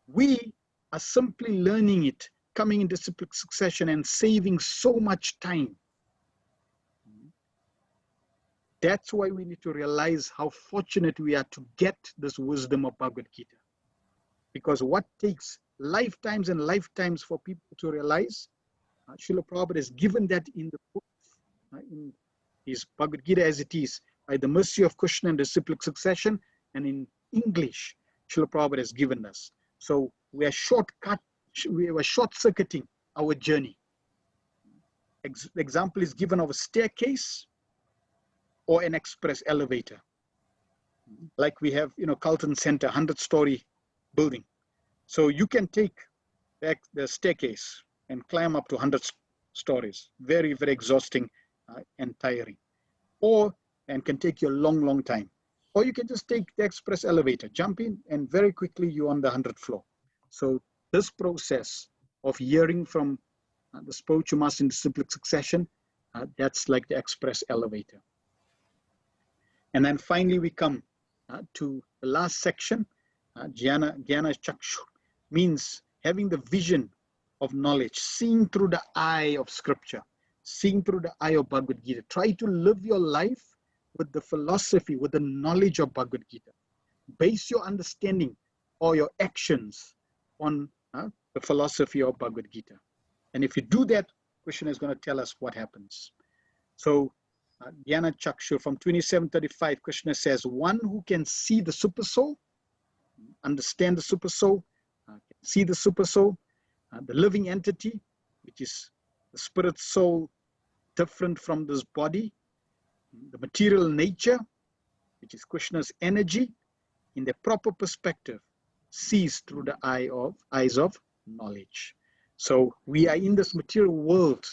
We are simply learning it, coming in disciplic succession and saving so much time. That's why we need to realize how fortunate we are to get this wisdom of Bhagavad-gita. Because what takes lifetimes and lifetimes for people to realize, Srila Prabhupada has given that in the book, in his Bhagavad-gita as it is, by the mercy of Krishna and disciplic succession, and in English, Srila Prabhupada has given us. So we are short-circuiting our journey. Example is given of a staircase or an express elevator. Like we have, Carlton Center, 100-story building. So you can take the staircase and climb up to 100 stories. Very, very exhausting and tiring. And can take you a long, long time. Or you can just take the express elevator, jump in, and very quickly you're on the 100th floor. So this process of hearing from the spiritual master in disciplic succession, that's like the express elevator. And then finally we come to the last section, Gyana Chakshu, means having the vision of knowledge, seeing through the eye of scripture, seeing through the eye of Bhagavad-gita. Try to live your life with the philosophy, with the knowledge of Bhagavad-gita. Base your understanding or your actions on the philosophy of Bhagavad-gita. And if you do that, Krishna is going to tell us what happens. So, Gyana Chakshu from 2735, Krishna says, one who can see the super soul, understand the super soul, see the super soul, the living entity, which is the spirit soul different from this body, the material nature, which is Krishna's energy, in the proper perspective, sees through the eyes of knowledge. So we are in this material world,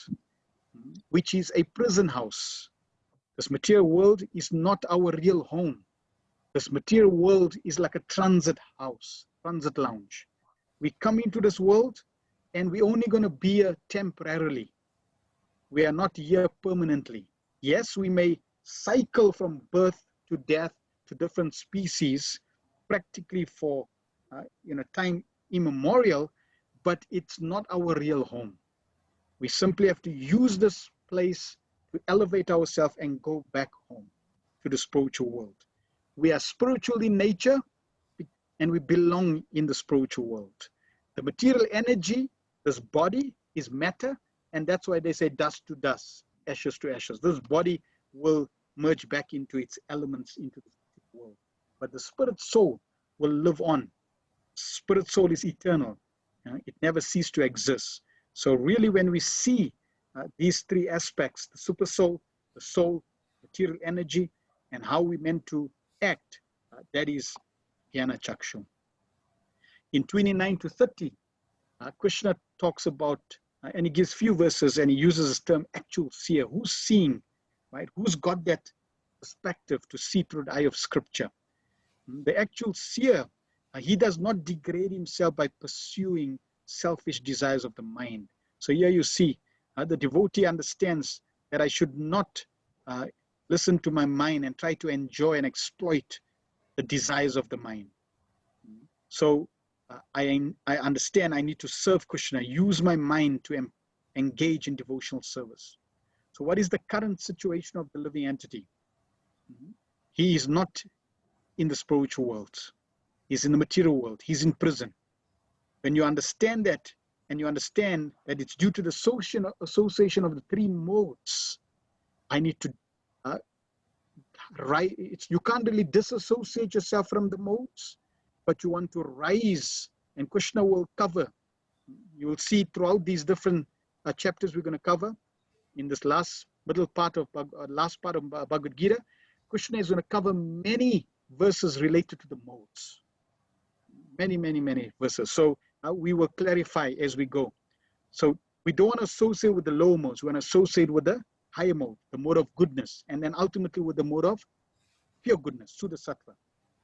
which is a prison house. This material world is not our real home. This material world is like a transit house, transit lounge. We come into this world and we're only going to be here temporarily. We are not here permanently. Yes, we may cycle from birth to death to different species practically for time immemorial, but it's not our real home. We simply have to use this place to elevate ourselves and go back home to the spiritual world. We are spiritual in nature and we belong in the spiritual world. The material energy, this body, is matter, and that's why they say dust to dust, ashes to ashes. This body will merge back into its elements, into the world. But the spirit soul will live on. Spirit soul is eternal. It never ceases to exist. So really when we see these three aspects, the super soul, the soul, material energy, and how we meant to act, that is Gyana Chakshu. In 29 to 30, Krishna talks about, and he gives few verses and he uses this term actual seer. Who's seeing, right? Who's got that perspective to see through the eye of scripture? The actual seer, he does not degrade himself by pursuing selfish desires of the mind. So here you see, the devotee understands that I should not listen to my mind and try to enjoy and exploit the desires of the mind. So I understand I need to serve Krishna, use my mind to engage in devotional service. So what is the current situation of the living entity? He is not in the spiritual world. He's in the material world. He's in prison. When you understand that, and you understand that it's due to the association of the three modes, I need to, you can't really disassociate yourself from the modes, but you want to rise, and Krishna will cover. You will see throughout these different chapters we're going to cover, in this last part of Bhagavad-gita, Krishna is going to cover many verses related to the modes. Many verses. So we will clarify as we go. So we don't want to associate with the low modes. We want to associate with the higher mode, the mode of goodness, and then ultimately with the mode of pure goodness, Suddha Sattva.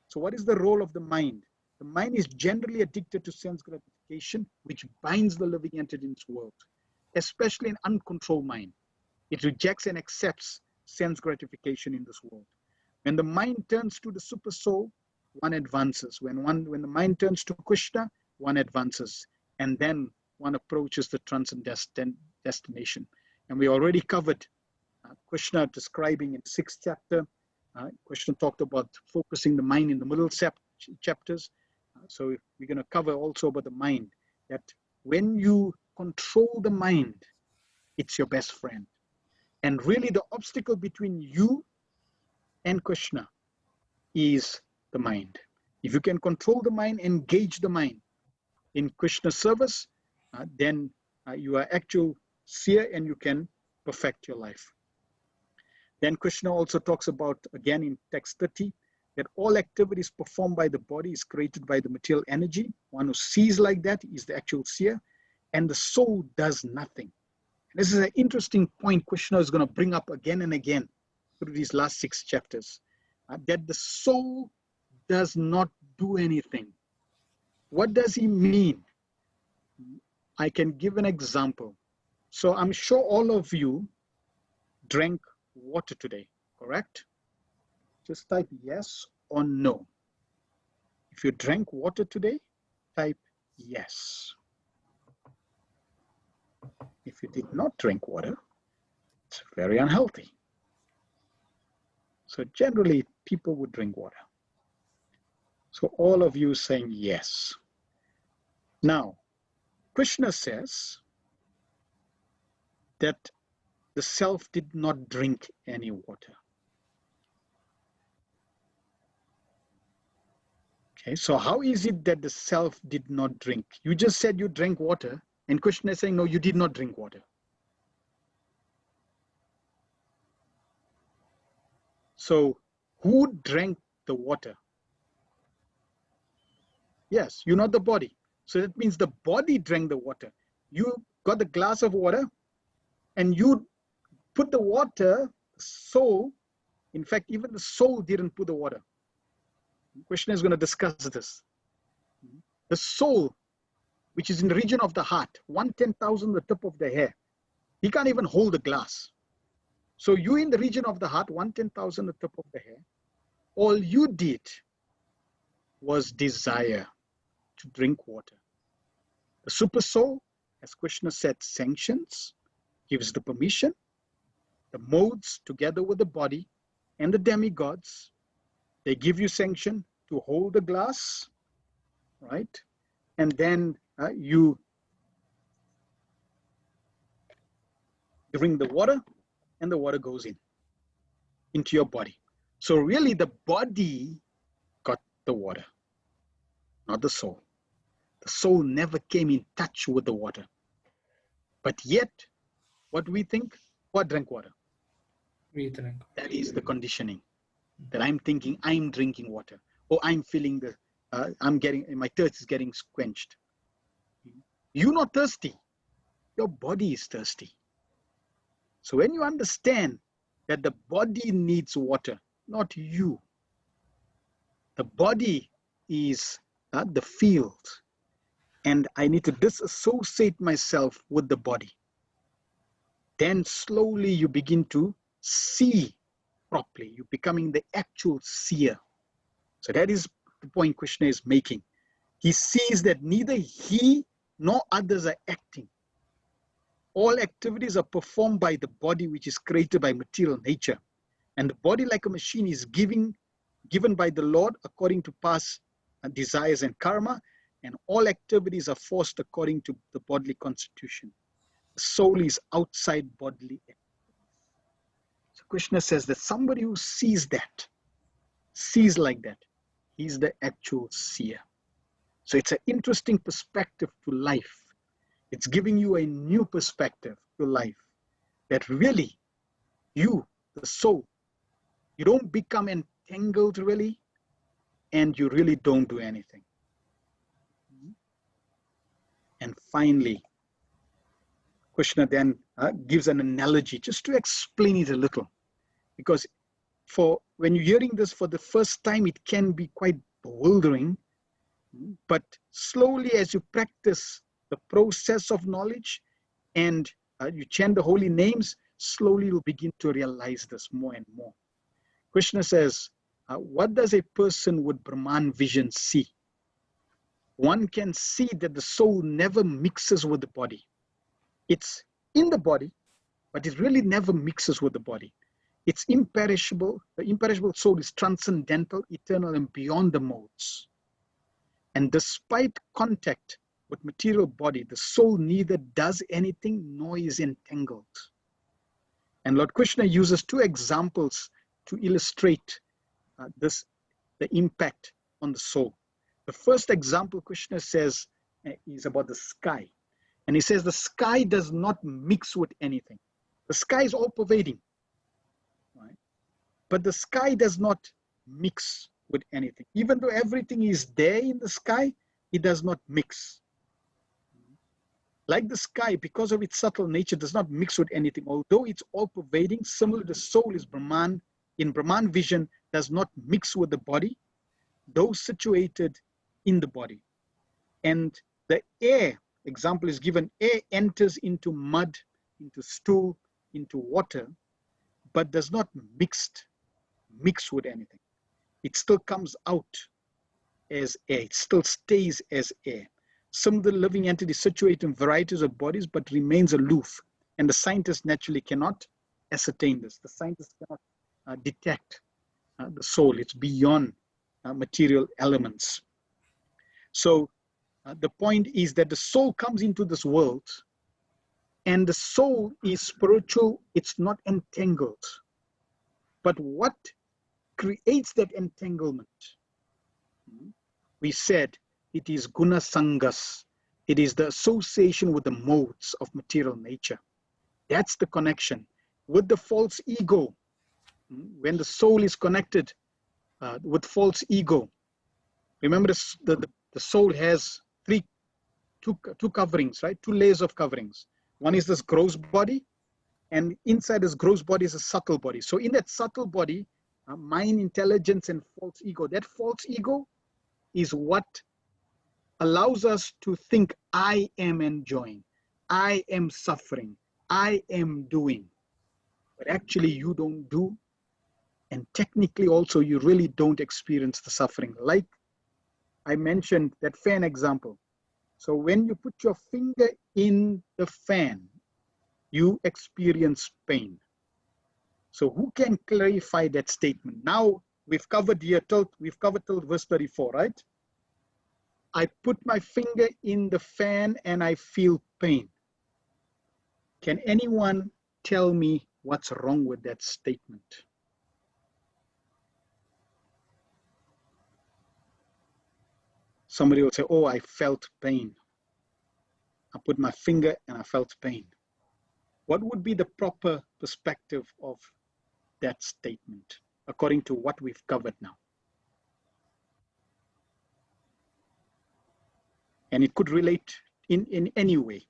So what is the role of the mind? The mind is generally addicted to sense gratification, which binds the living entity in this world, especially an uncontrolled mind. It rejects and accepts sense gratification in this world. When the mind turns to the super soul, one advances. When the mind turns to Krishna, one advances. And then one approaches the transcendent destination. And we already covered Krishna describing in 6th chapter. Krishna talked about focusing the mind in the middle chapters. So we're going to cover also about the mind, that when you control the mind, it's your best friend. And really the obstacle between you and Krishna is the mind. If you can control the mind, engage the mind in Krishna's service, then you are actual seer and you can perfect your life. Then Krishna also talks about, again in text 30, that all activities performed by the body is created by the material energy. One who sees like that is the actual seer, and the soul does nothing. This is an interesting point Krishna is going to bring up again and again through these last 6 chapters, that the soul does not do anything. What does he mean? I can give an example. So I'm sure all of you drank water today, correct? Just type yes or no. If you drank water today, type yes. If you did not drink water, it's very unhealthy. So generally, people would drink water. So all of you saying yes. Now, Krishna says that the self did not drink any water. Okay, so how is it that the self did not drink? You just said you drank water, and Krishna is saying, no, you did not drink water. So who drank the water? Yes, you're not the body. So that means the body drank the water. You got the glass of water and you put the water, soul, in fact, even the soul didn't put the water. Krishna is going to discuss this. The soul, which is in the region of the heart, 1/10,000 the tip of the hair, he can't even hold the glass. So you in the region of the heart, 1/10,000 the tip of the hair, all you did was desire to drink water. The super soul, as Krishna said, sanctions, gives the permission. The modes, together with the body and the demigods, they give you sanction to hold the glass, right? And then you drink the water, and the water goes into your body. So really the body got the water, not the soul. The soul never came in touch with the water. But yet, what do we think? What drank water? We drink. That is the conditioning. That I'm thinking I'm drinking water, or I'm feeling my thirst is getting quenched. You're not thirsty. Your body is thirsty. So when you understand that the body needs water, not you. The body is the field, and I need to disassociate myself with the body. Then slowly you begin to see properly. You're becoming the actual seer. So that is the point Krishna is making. He sees that neither he nor others are acting. All activities are performed by the body, which is created by material nature. And the body, like a machine, is given by the Lord according to past desires and karma. And all activities are forced according to the bodily constitution. The soul is outside bodily activities. So Krishna says that somebody who sees like that, he's the actual seer. So it's an interesting perspective to life. It's giving you a new perspective to life. That really, you, the soul, you don't become entangled really, and you really don't do anything. And finally, Krishna then gives an analogy just to explain it a little. Because when you're hearing this for the first time, it can be quite bewildering. But slowly, as you practice the process of knowledge and you chant the holy names, slowly you'll begin to realize this more and more. Krishna says, what does a person with Brahman vision see? One can see that the soul never mixes with the body. It's in the body, but it really never mixes with the body. It's imperishable. The imperishable soul is transcendental, eternal, and beyond the modes. And despite contact with material body, the soul neither does anything nor is entangled. And Lord Krishna uses two examples to illustrate the impact on the soul. The first example Krishna says is about the sky. And he says the sky does not mix with anything. The sky is all pervading, right? But the sky does not mix with anything. Even though everything is there in the sky, it does not mix. Like the sky, because of its subtle nature, does not mix with anything. Although it's all pervading, similar the soul is Brahman, in Brahman vision, does not mix with the body, though situated in the body. And the air, example is given, air enters into mud, into stool, into water, but does not mix with anything. It still comes out as air. It still stays as air. Some of the living entities situate in varieties of bodies, but remains aloof. And the scientists naturally cannot ascertain this. The scientists cannot detect the soul. It's beyond material elements. So the point is that the soul comes into this world, and the soul is spiritual. It's not entangled. But what creates that entanglement? We said it is guna sangas. It is the association with the modes of material nature. That's the connection. With the false ego, when the soul is connected with false ego, remember the soul has two coverings, right? Two layers of coverings. One is this gross body, and inside this gross body is a subtle body. So in that subtle body, mind, intelligence, and false ego. That false ego is what allows us to think, I am enjoying, I am suffering, I am doing. But actually you don't do, and technically also you really don't experience the suffering. Like I mentioned that fan example. So when you put your finger in the fan, you experience pain. So who can clarify that statement? Now we've covered here till verse 34, right? I put my finger in the fan and I feel pain. Can anyone tell me what's wrong with that statement? Somebody will say, oh, I felt pain. I put my finger and I felt pain. What would be the proper perspective of that statement according to what we've covered now? And it could relate in any way.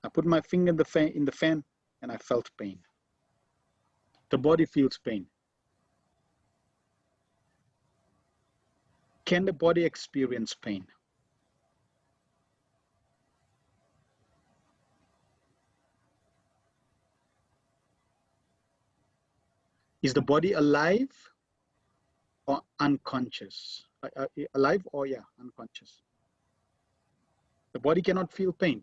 I put my finger in the fan and I felt pain. The body feels pain. Can the body experience pain? Is the body alive or unconscious? Alive or unconscious? The body cannot feel pain.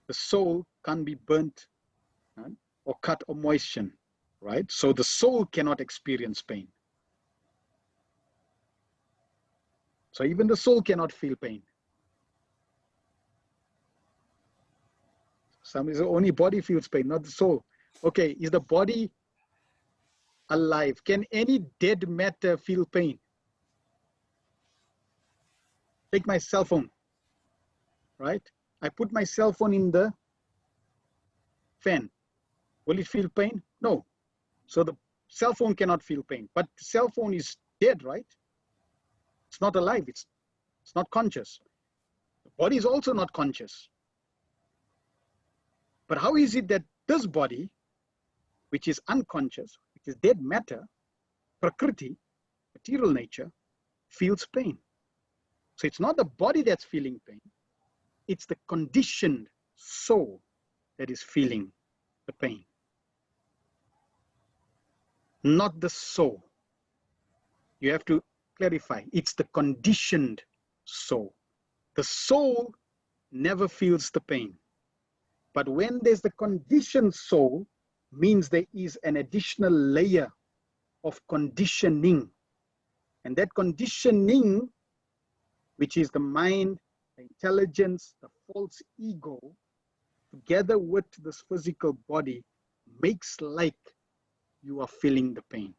The soul can't be burnt or cut or moistened, right? So the soul cannot experience pain. So even the soul cannot feel pain. Some is only body feels pain, not the soul. Okay, is the body alive? Can any dead matter feel pain? Take my cell phone, right? I put my cell phone in the fan. Will it feel pain? No. So the cell phone cannot feel pain, but the cell phone is dead, right? It's not alive, it's not conscious. The Body is also not conscious. But how is it that this body, which is unconscious, which is dead matter, Prakriti, material nature, feels pain? So it's not the body that's feeling pain. It's the conditioned soul that is feeling the pain, not the soul. You have to clarify. It's the conditioned soul. The soul never feels the pain. But when there's the conditioned soul, means there is an additional layer of conditioning. And that conditioning, which is the mind, the intelligence, the false ego, together with this physical body, makes like you are feeling the pain.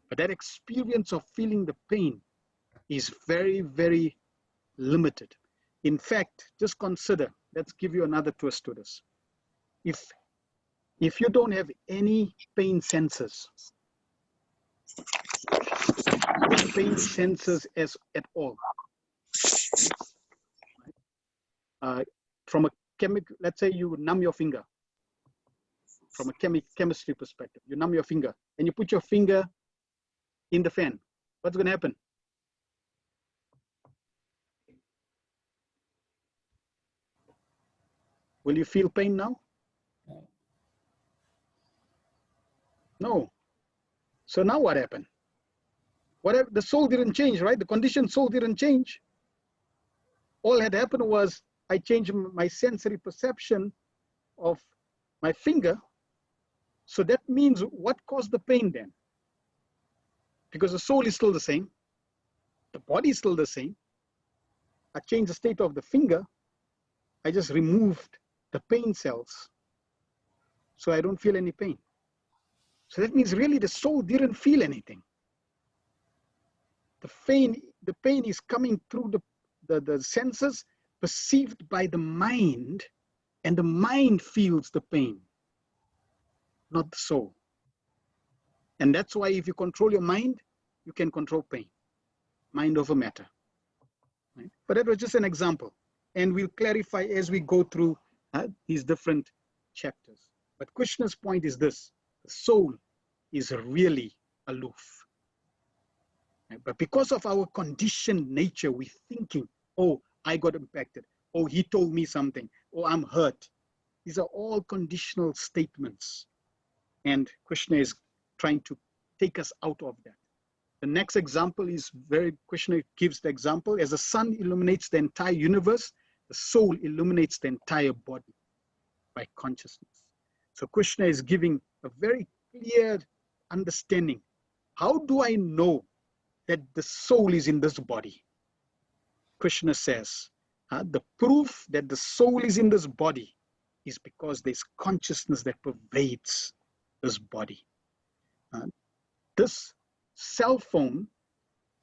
But that experience of feeling the pain is very, very limited. In fact, just consider, let's give you another twist to this. If you don't have any pain sensors as at all, from a chemical, let's say you numb your finger, from a chemistry perspective, you numb your finger and you put your finger in the fan, what's going to happen? Will you feel pain now? No. So now what happened? Whatever, the soul didn't change, right? The conditioned soul didn't change. All had happened was I changed my sensory perception of my finger. So that means what caused the pain then? Because the soul is still the same. The body is still the same. I changed the state of the finger. I just removed the pain cells. So I don't feel any pain. So that means really the soul didn't feel anything. The pain is coming through the senses perceived by the mind, and the mind feels the pain, not the soul. And that's why if you control your mind, you can control pain. Mind over matter. Right? But that was just an example. And we'll clarify as we go through these different chapters. But Krishna's point is this: the soul is really aloof. Right? But because of our conditioned nature, we're thinking, oh, I got impacted. Oh, he told me something. Oh, I'm hurt. These are all conditional statements. And Krishna is trying to take us out of that. The next example is Krishna gives the example, as the sun illuminates the entire universe, the soul illuminates the entire body by consciousness. So Krishna is giving a very clear understanding. How do I know that the soul is in this body? Krishna says, the proof that the soul is in this body is because there's consciousness that pervades this body. This cell phone,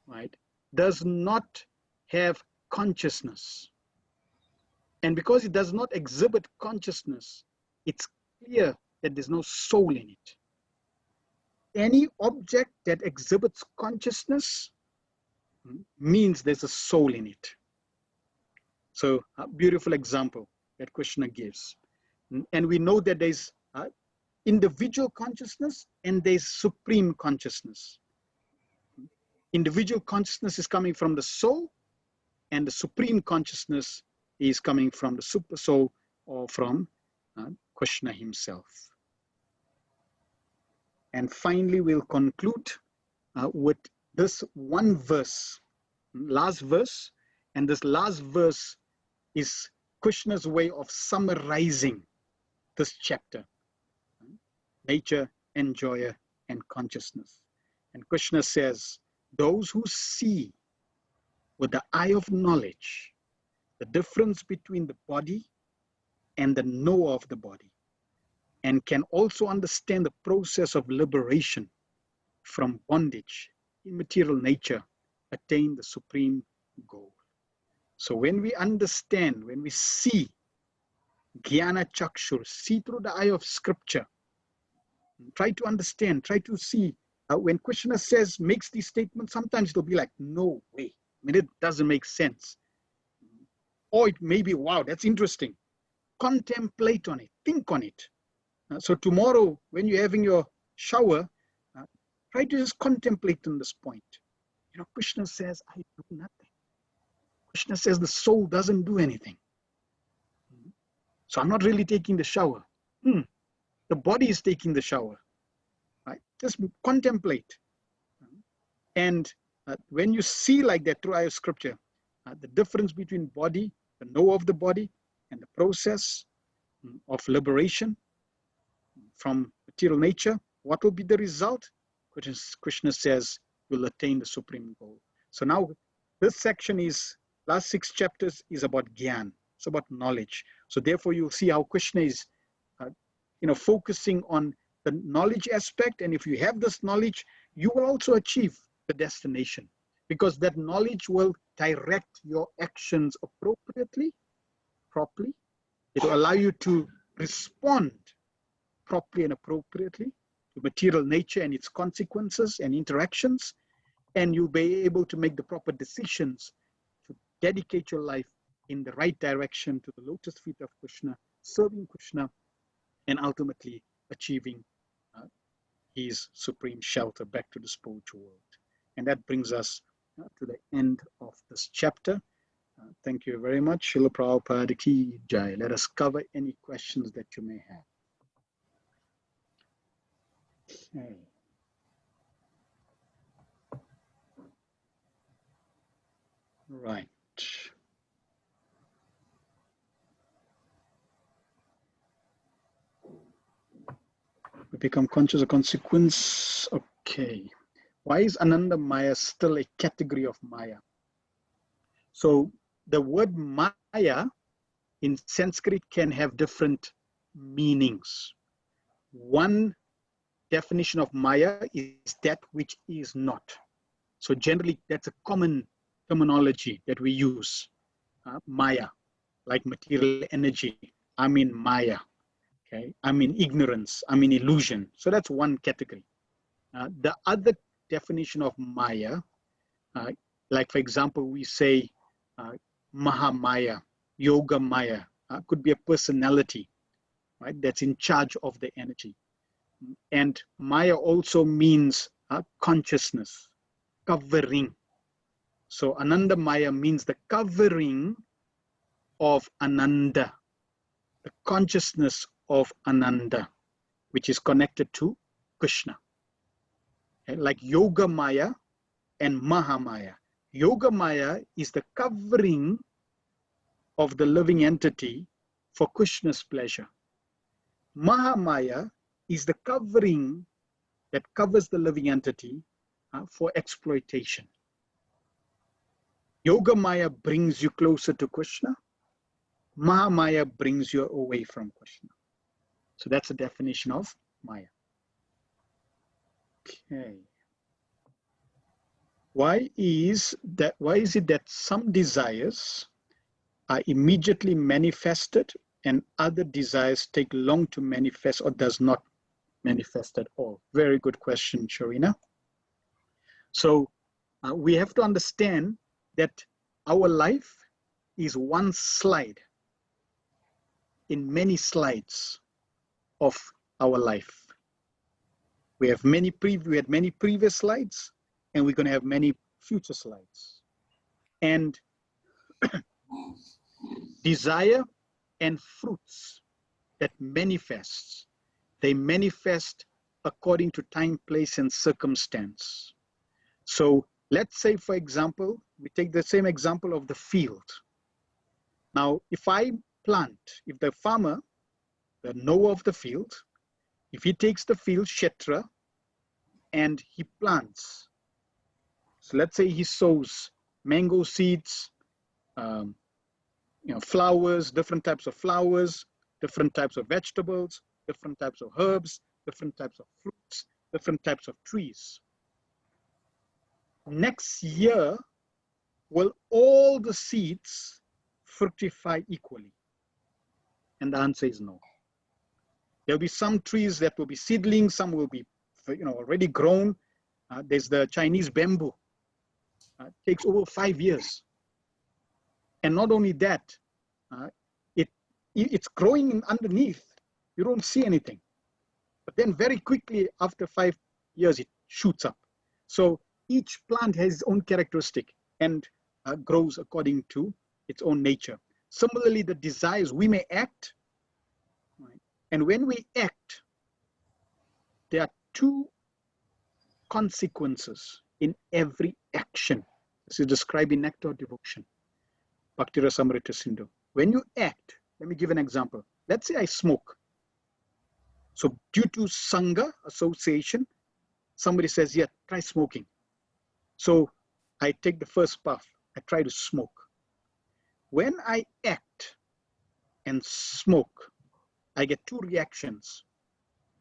right, does not have consciousness. And because it does not exhibit consciousness, it's clear that there's no soul in it. Any object that exhibits consciousness means there's a soul in it. So a beautiful example that Krishna gives. And we know that there's individual consciousness and there's supreme consciousness. Individual consciousness is coming from the soul, and the supreme consciousness is coming from the super soul, or from Krishna himself. And finally, we'll conclude with this one verse, last verse. And this last verse is Krishna's way of summarizing this chapter: nature, enjoyer, and consciousness. And Krishna says, those who see with the eye of knowledge the difference between the body and the knower of the body, and can also understand the process of liberation from bondage in material nature, attain the supreme goal. So when we understand, when we see Gyana Chakshur, see through the eye of scripture, try to understand, try to see. When Krishna says, makes these statements, sometimes it'll be like, no way. I mean, it doesn't make sense. Or it may be, wow, that's interesting. Contemplate on it, think on it. So tomorrow, when you're having your shower, try to just contemplate on this point. You know, Krishna says, I do nothing. Krishna says the soul doesn't do anything. So I'm not really taking the shower. The body is taking the shower. Right? Just contemplate. And when you see like that through our scripture, the difference between body, the know of the body, and the process of liberation from material nature, what will be the result? Krishna says, will attain the supreme goal. So now this section is, last 6 chapters is about Gyan. It's about knowledge. So therefore you'll see how Krishna is focusing on the knowledge aspect. And if you have this knowledge, you will also achieve the destination, because that knowledge will direct your actions appropriately, properly. It will allow you to respond properly and appropriately to material nature and its consequences and interactions. And you'll be able to make the proper decisions to dedicate your life in the right direction to the lotus feet of Krishna, serving Krishna, and ultimately achieving his supreme shelter back to the spiritual world. And that brings us to the end of this chapter. Thank you very much. Srila Prabhupada Ki Jai. Let us cover any questions that you may have. Okay. Right. We become conscious of consequence. Okay. Why is Annamaya still a category of Maya? So the word Maya in Sanskrit can have different meanings. One definition of Maya is that which is not. So generally, that's a common terminology that we use. Maya, like material energy. I'm in Maya. Okay, I'm in ignorance. I'm in illusion. So that's one category. The other definition of Maya, like for example, we say Mahamaya, Yoga Maya, could be a personality, right? That's in charge of the energy. And Maya also means consciousness, covering. So Ananda Maya means the covering of Ananda, the consciousness of Ananda, which is connected to Krishna. Okay? Like Yoga Maya and Mahamaya. Yoga Maya is the covering of the living entity for Krishna's pleasure. Mahamaya is the covering that covers the living entity for exploitation. Yoga Maya brings you closer to Krishna. Mahamaya brings you away from Krishna. So that's the definition of Maya. Okay. Why is it that some desires are immediately manifested and other desires take long to manifest or does not manifest at all? Very good question, Sharina. So we have to understand that our life is one slide in many slides of our life. We had many previous slides, and we're going to have many future slides. And desire and fruits that manifests, they manifest according to time, place, and circumstance. So let's say, for example, we take the same example of the field. Now, if I plant, if the farmer, the knower of the field, if he takes the field, Kshetra, and he plants, so let's say he sows mango seeds, flowers, different types of flowers, different types of vegetables, different types of herbs, different types of fruits, different types of trees. Next year, will all the seeds fructify equally? And the answer is no. There'll be some trees that will be seedlings, some will be already grown. There's the Chinese bamboo. It takes over 5 years. And not only that, it's growing underneath. You don't see anything. But then very quickly, after 5 years, it shoots up. So each plant has its own characteristic and grows according to its own nature. Similarly, the desires, we may act, right? And when we act, there are 2 consequences in every action. This is described in Nectar of Devotion, Bhakti Rasamrita Sindhu. When you act, let me give an example. Let's say I smoke. So due to Sangha, association, somebody says, yeah, try smoking. So I take the first puff, I try to smoke. When I act and smoke, I get 2 reactions.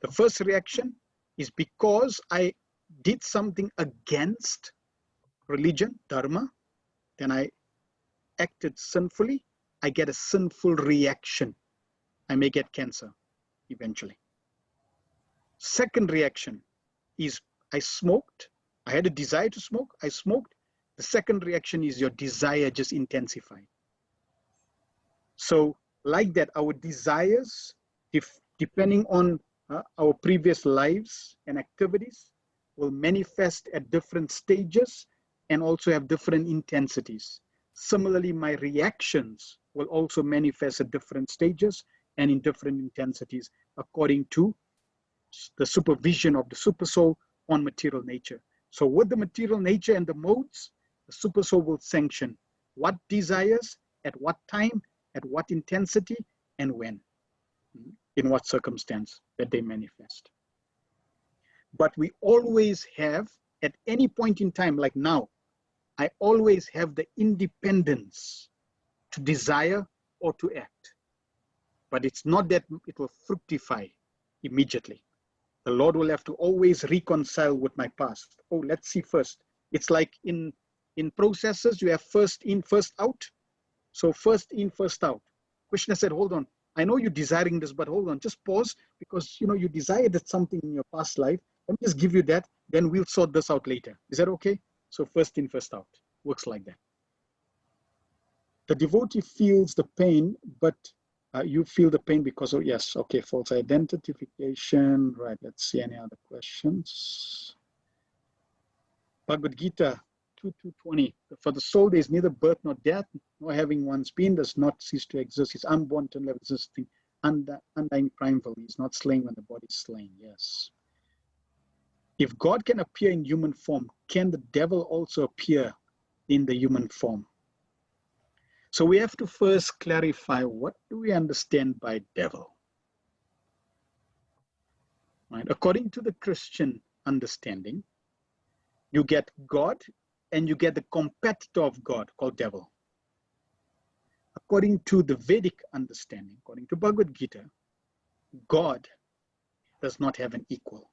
The first reaction is because I did something against religion, dharma, then I acted sinfully, I get a sinful reaction. I may get cancer eventually. Second reaction is I smoked, I had a desire to smoke, I smoked. The second reaction is your desire just intensified. So like that, our desires, depending on our previous lives and activities, will manifest at different stages and also have different intensities. Similarly, my reactions will also manifest at different stages and in different intensities according to the supervision of the supersoul on material nature. So with the material nature and the modes, the supersoul will sanction what desires, at what time, at what intensity, and when, in what circumstance that they manifest. But we always have, at any point in time, like now, I always have the independence to desire or to act. But it's not that it will fructify immediately. The Lord will have to always reconcile with my past. Oh, let's see first. It's like in processes, you have first in, first out. So first in, first out. Krishna said, hold on. I know you're desiring this, but hold on, just pause, because you desired something in your past life. Let me just give you that, then we'll sort this out later. Is that okay? So first in, first out. Works like that. The devotee feels the pain, but you feel the pain because of, yes, okay, false identification. Right, let's see any other questions. Bhagavad-gita 2:20. For the soul, there is neither birth nor death, nor having one's been, does not cease to exist. It's unborn till existing, undying primarily. It's not slain when the body is slain. Yes. If God can appear in human form, can the devil also appear in the human form? So we have to first clarify, what do we understand by devil? Right? According to the Christian understanding, you get God and you get the competitor of God called devil. According to the Vedic understanding, according to Bhagavad-gita, God does not have an equal.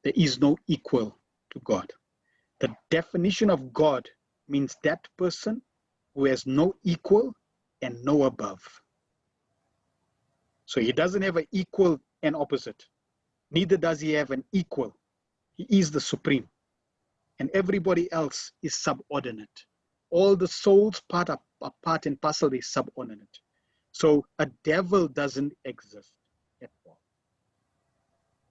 There is no equal to God. The definition of God means that person who has no equal and no above. So he doesn't have an equal and opposite. Neither does he have an equal. He is the supreme. And everybody else is subordinate. All the souls part and parcel is subordinate. So a devil doesn't exist at all.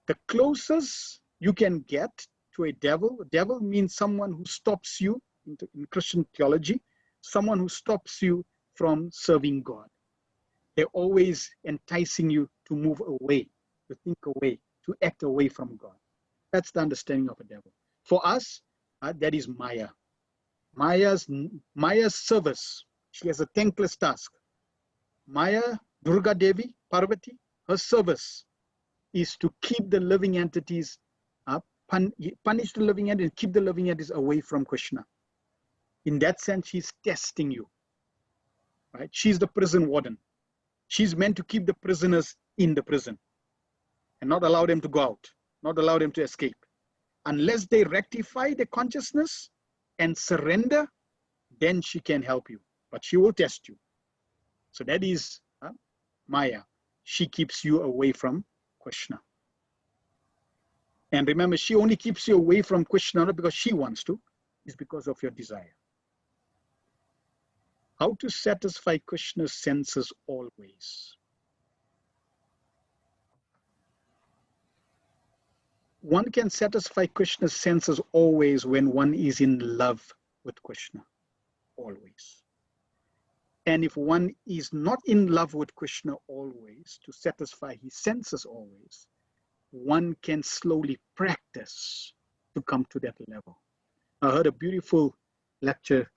The closest you can get to a devil means someone who stops you, in Christian theology, someone who stops you from serving God. They're always enticing you to move away, to think away, to act away from God. That's the understanding of a devil. For us, that is Maya. Maya's service. She has a thankless task. Maya, Durga Devi, Parvati, her service is to keep the living entities punish the living entities, keep the living entities away from Krishna. In that sense, she's testing you. Right? She's the prison warden. She's meant to keep the prisoners in the prison and not allow them to go out, not allow them to escape. Unless they rectify their consciousness and surrender, then she can help you. But she will test you. So that is Maya. She keeps you away from Krishna. And remember, she only keeps you away from Krishna not because she wants to, it's because of your desire. How to satisfy Krishna's senses always. One can satisfy Krishna's senses always when one is in love with Krishna, always. And if one is not in love with Krishna always, to satisfy his senses always, one can slowly practice to come to that level. I heard a beautiful lecture.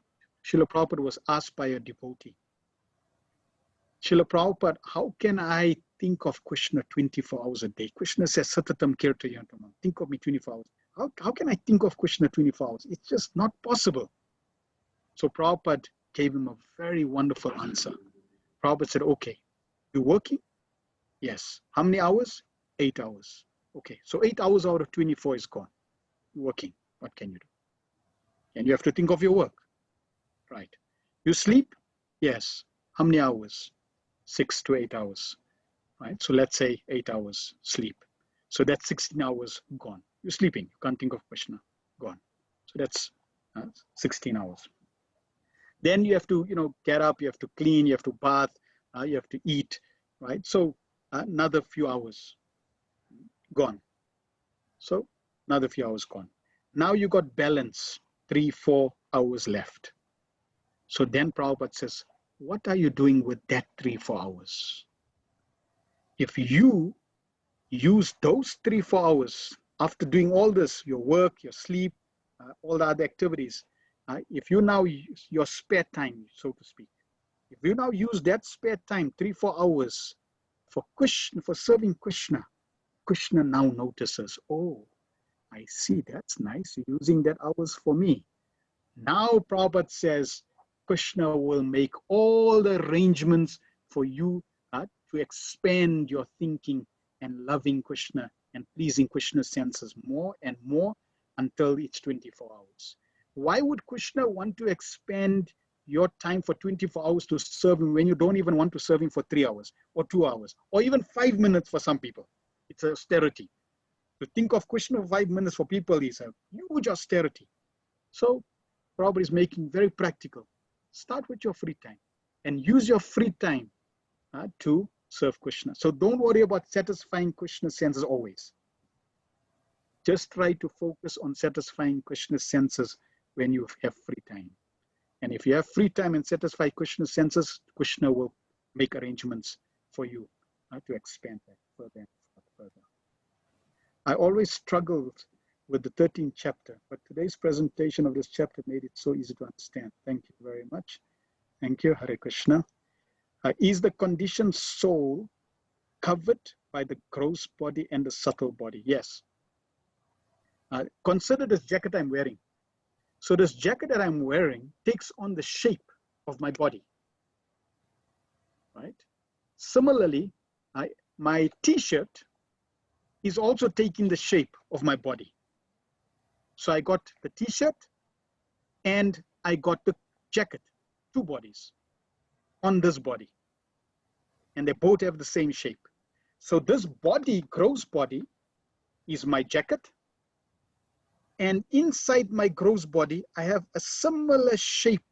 Srila Prabhupada was asked by a devotee, Srila Prabhupada, how can I think of Krishna 24 hours a day? Krishna says, Satatam Kirtayantamam, think of me 24 hours. How can I think of Krishna 24 hours? It's just not possible. So Prabhupada gave him a very wonderful answer. Prabhupada said, okay, you working? Yes. How many hours? 8 hours. Okay, so 8 hours out of 24 is gone. You're working. What can you do? And you have to think of your work. Right. You sleep? Yes. How many hours? 6 to 8 hours. Right. So let's say 8 hours sleep. So that's 16 hours gone. You're sleeping. You can't think of Krishna. Gone. So that's 16 hours. Then you have to, get up. You have to clean. You have to bath. You have to eat. Right. So another few hours gone. So another few hours gone. Now you got balance. 3-4 hours left. So then Prabhupada says, what are you doing with that 3-4 hours? If you use those 3-4 hours after doing all this, your work, your sleep, all the other activities, if you now use your spare time, so to speak, if you now use that spare time, 3-4 hours for Krishna, for serving Krishna, Krishna now notices, oh, I see, that's nice, you're using that hours for me. Now Prabhupada says, Krishna will make all the arrangements for you to expand your thinking and loving Krishna and pleasing Krishna's senses more and more until it's 24 hours. Why would Krishna want to expand your time for 24 hours to serve him when you don't even want to serve him for 3 hours or 2 hours or even 5 minutes for some people? It's austerity. To think of Krishna for 5 minutes for people is a huge austerity. So Prabhupada is making very practical. Start with your free time and use your free time to serve Krishna. So don't worry about satisfying Krishna's senses always. Just try to focus on satisfying Krishna's senses when you have free time. And if you have free time and satisfy Krishna's senses, Krishna will make arrangements for you to expand that further and further. I always struggled with the 13th chapter, but today's presentation of this chapter made it so easy to understand. Thank you very much. Thank you, Hare Krishna. Is the conditioned soul covered by the gross body and the subtle body? Yes. Consider this jacket I'm wearing. So this jacket that I'm wearing takes on the shape of my body, right? Similarly, my t-shirt is also taking the shape of my body. So I got the t-shirt and I got the jacket, 2 bodies on this body. And they both have the same shape. So this body, gross body, is my jacket. And inside my gross body, I have a similar shape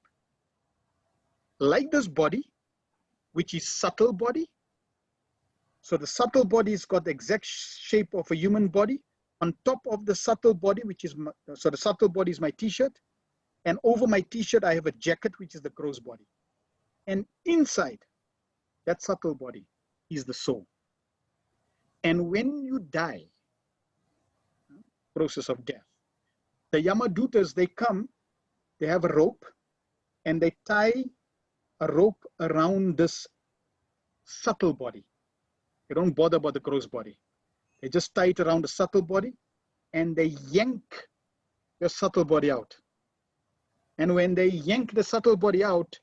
like this body, which is subtle body. So the subtle body has got the exact shape of a human body. On top of the subtle body, which is so the subtle body is my t-shirt, and over my t-shirt I have a jacket, which is the gross body, and inside that subtle body is the soul. And when you die, process of death, the Yamadutas, they come, they have a rope, and they tie a rope around this subtle body. They don't bother about the gross body. They just tie it around the subtle body, and they yank the subtle body out. And when they yank the subtle body out,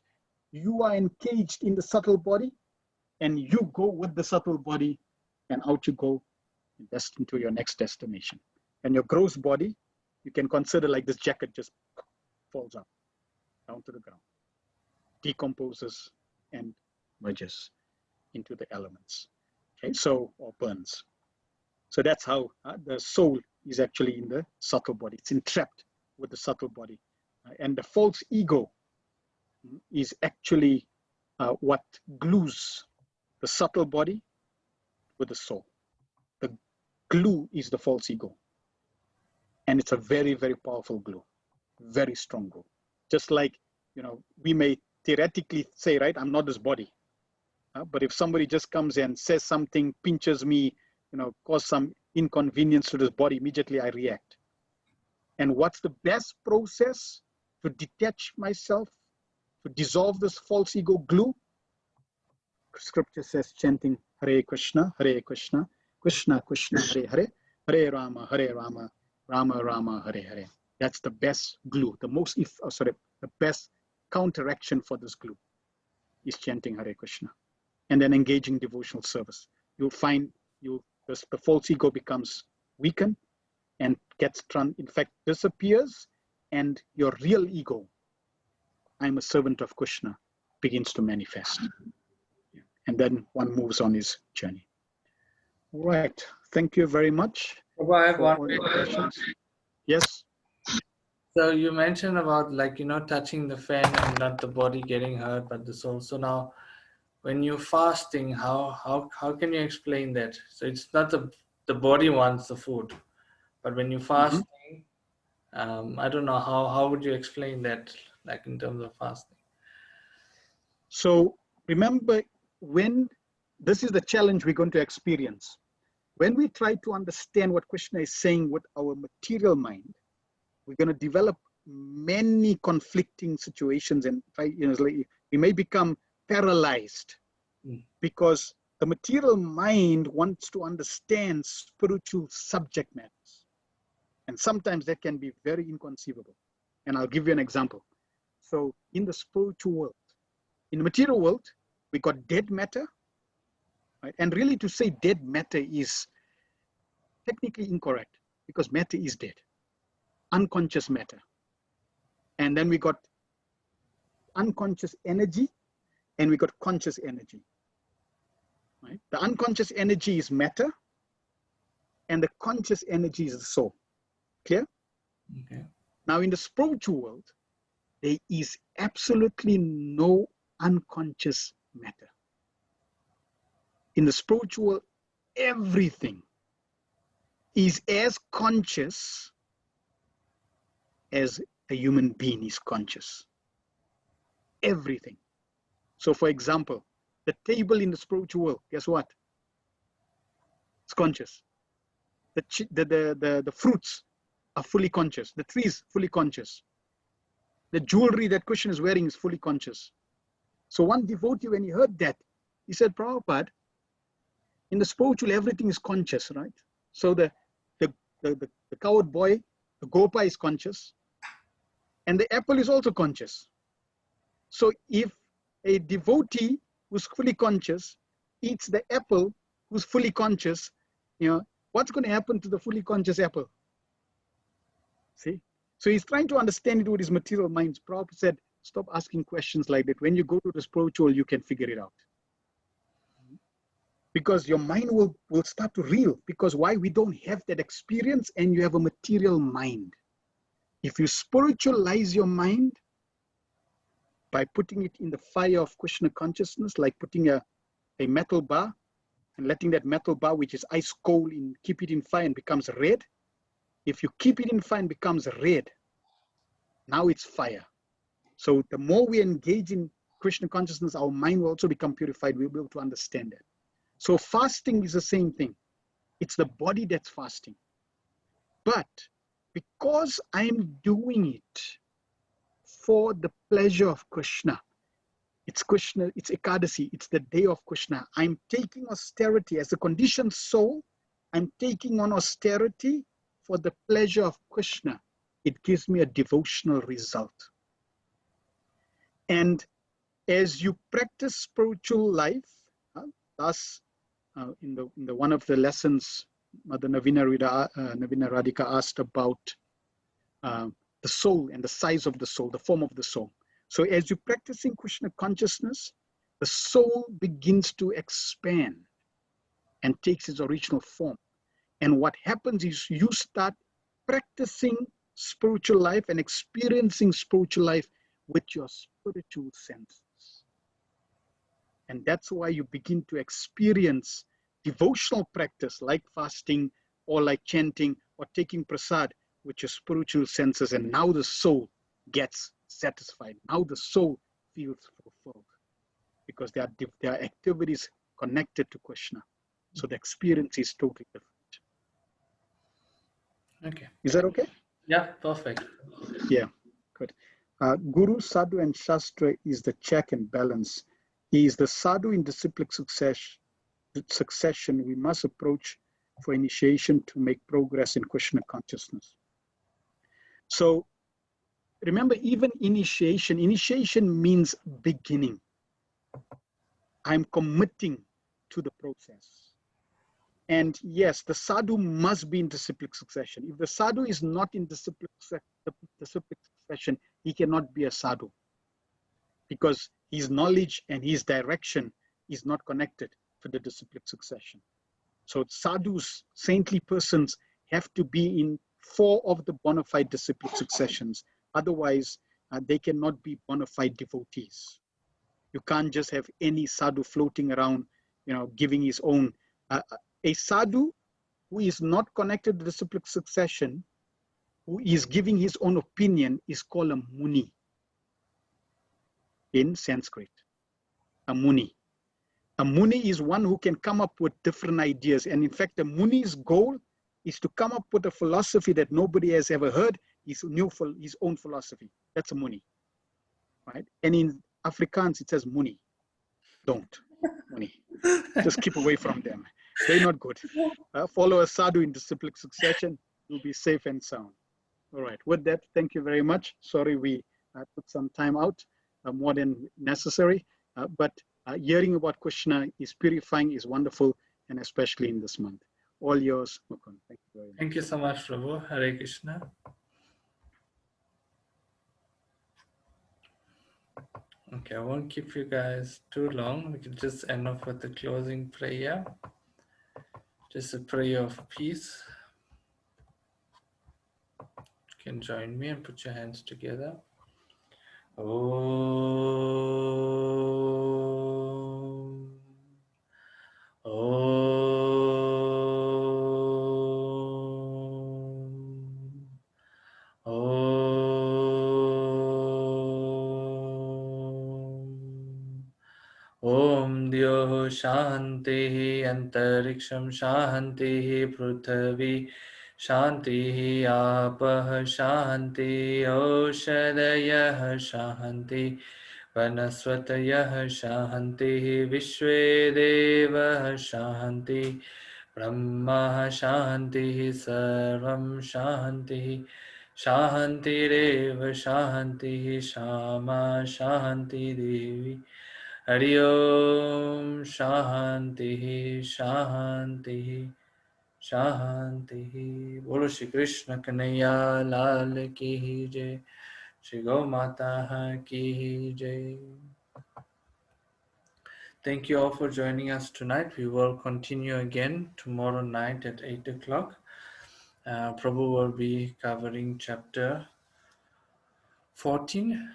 you are encaged in the subtle body, and you go with the subtle body, and out you go, destined to your next destination. And your gross body, you can consider like this jacket just falls up, down to the ground, decomposes, and merges into the elements. Okay, so, or burns. So that's how the soul is actually in the subtle body. It's entrapped with the subtle body. And the false ego is actually what glues the subtle body with the soul. The glue is the false ego. And it's a very, very powerful glue, very strong glue. Just like, we may theoretically say, right, I'm not this body. But if somebody just comes and says something, pinches me, cause some inconvenience to this body, immediately I react. And what's the best process to detach myself, to dissolve this false ego glue? Scripture says, chanting Hare Krishna, Krishna Krishna, Hare Hare, Hare Rama, Rama Rama, Hare Hare. That's the best glue, the best counteraction for this glue is chanting Hare Krishna. And then engaging devotional service. You'll find the false ego becomes weakened and disappears, and your real ego, I'm a servant of Krishna, begins to manifest. And then one moves on his journey. All right. Thank you very much. I have one question. Yes. So you mentioned about touching the fan and not the body getting hurt, but the soul. So now, when you're fasting, how can you explain that? So it's not the body wants the food, but when you're fasting, I don't know how would you explain that, like in terms of fasting? So remember, when this is the challenge we're going to experience, when we try to understand what Krishna is saying with our material mind, we're going to develop many conflicting situations, and we may become paralyzed because the material mind wants to understand spiritual subject matters. And sometimes that can be very inconceivable. And I'll give you an example. So in the spiritual world, in the material world, we got dead matter, right? And really to say dead matter is technically incorrect because matter is dead, unconscious matter. And then we got unconscious energy and we got conscious energy, right? The unconscious energy is matter and the conscious energy is the soul. Clear? Okay. Now in the spiritual world, there is absolutely no unconscious matter. In the spiritual world, everything is as conscious as a human being is conscious. Everything. So for example, the table in the spiritual world, guess what? It's conscious. The fruits are fully conscious. The trees, fully conscious. The jewelry that Krishna is wearing is fully conscious. So one devotee, when he heard that, he said, Prabhupada, in the spiritual, everything is conscious, right? So the coward boy, the gopa is conscious, and the apple is also conscious. So if a devotee who's fully conscious eats the apple who's fully conscious, what's going to happen to the fully conscious apple? See? So he's trying to understand it with his material mind. Prabhupada said, stop asking questions like that. When you go to the spiritual, you can figure it out. Because your mind will start to reel. Because why? We don't have that experience and you have a material mind. If you spiritualize your mind by putting it in the fire of Krishna consciousness, like putting a metal bar and letting that metal bar, which is ice cold, keep it in fire and becomes red. If you keep it in fire and becomes red, now it's fire. So the more we engage in Krishna consciousness, our mind will also become purified. We'll be able to understand that. So fasting is the same thing. It's the body that's fasting. But because I'm doing it for the pleasure of Krishna, it's Krishna, it's Ekadasi, it's the day of Krishna. I'm taking austerity as a conditioned soul. I'm taking on austerity for the pleasure of Krishna. It gives me a devotional result. And as you practice spiritual life, thus in the one of the lessons, Mother Navina Radhika asked about the soul and the size of the soul, the form of the soul. So as you're practicing Krishna consciousness, the soul begins to expand and takes its original form. And what happens is you start practicing spiritual life and experiencing spiritual life with your spiritual senses. And that's why you begin to experience devotional practice like fasting or like chanting or taking prasad with your spiritual senses. And now the soul gets satisfied. Now the soul feels fulfilled because there are activities connected to Krishna. So the experience is totally different. Okay. Is that okay? Yeah, perfect. Yeah, good. Guru, Sadhu, and Shastra is the check and balance. He is the Sadhu in disciplic succession we must approach for initiation to make progress in Krishna consciousness. So remember, even initiation means beginning. I'm committing to the process. And yes, the sadhu must be in disciplic succession. If the sadhu is not in disciplic succession, he cannot be a sadhu because his knowledge and his direction is not connected to the disciplic succession. So sadhus, saintly persons, have to be in 4 of the bona fide disciplic successions. Otherwise, they cannot be bona fide devotees. You can't just have any sadhu floating around, giving his own. A sadhu who is not connected to the disciplic succession, who is giving his own opinion, is called a muni in Sanskrit. A muni. A muni is one who can come up with different ideas. And in fact, a muni's goal is to come up with a philosophy that nobody has ever heard, his own philosophy. That's a muni, right? And in Afrikaans, it says muni. Don't, muni. Just keep away from them. They're not good. Follow a sadhu in disciplic succession. You'll be safe and sound. All right. With that, thank you very much. Sorry we took some time out, more than necessary. But hearing about Krishna is purifying, is wonderful, and especially in this month. All yours, Mukund. Thank you very much. Thank you so much, Prabhu. Hare Krishna. Okay, I won't keep you guys too long. We can just end off with the closing prayer. Just a prayer of peace. You can join me and put your hands together. Om. Om. Om Dyo Shanti Antariksham Shanti Prithvi Shanti Apah Shanti Oshadayah Shanti Vanaswatayah Shanti Vishvedevah Shanti Brahma Shanti Sarvam Shanti Shanti Reva Shanti Shama Shanti Devi Hari Om Shanti Shanti Shanti. Bolo Shri Krishna Kanaya Lal Ki Jai, Shri Gau Mata Ki Jai. Thank you all for joining us tonight. We will continue again tomorrow night at 8 o'clock. Prabhu will be covering chapter 14.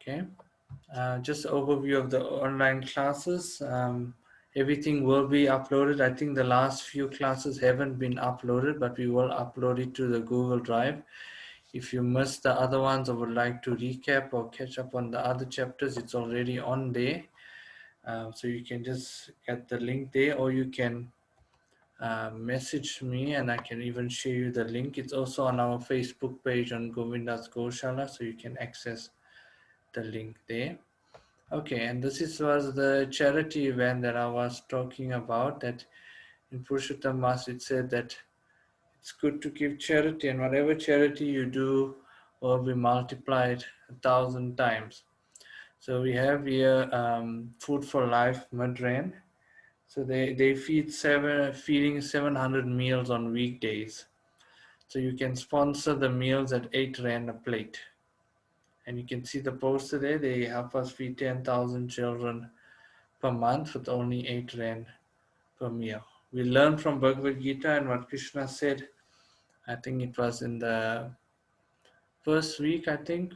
Okay. Just overview of the online classes. Everything will be uploaded. I think the last few classes haven't been uploaded, but we will upload it to the Google Drive. If you missed the other ones or would like to recap or catch up on the other chapters, it's already on there. So you can just get the link there, or you can message me and I can even share you the link. It's also on our Facebook page on Govinda's Goshala, so you can access the link there. Okay, and this was the charity event that I was talking about, that in Purushottam Mass it said that it's good to give charity, and whatever charity you do will be multiplied 1,000 times. So we have here Food for Life Midrain. So they feeding 700 meals on weekdays. So you can sponsor the meals at 8 Rand a plate. And you can see the poster there. They help us feed 10,000 children per month with only 8 Rand per meal. We learn from Bhagavad-gita and what Krishna said. I think it was in the first week, I think,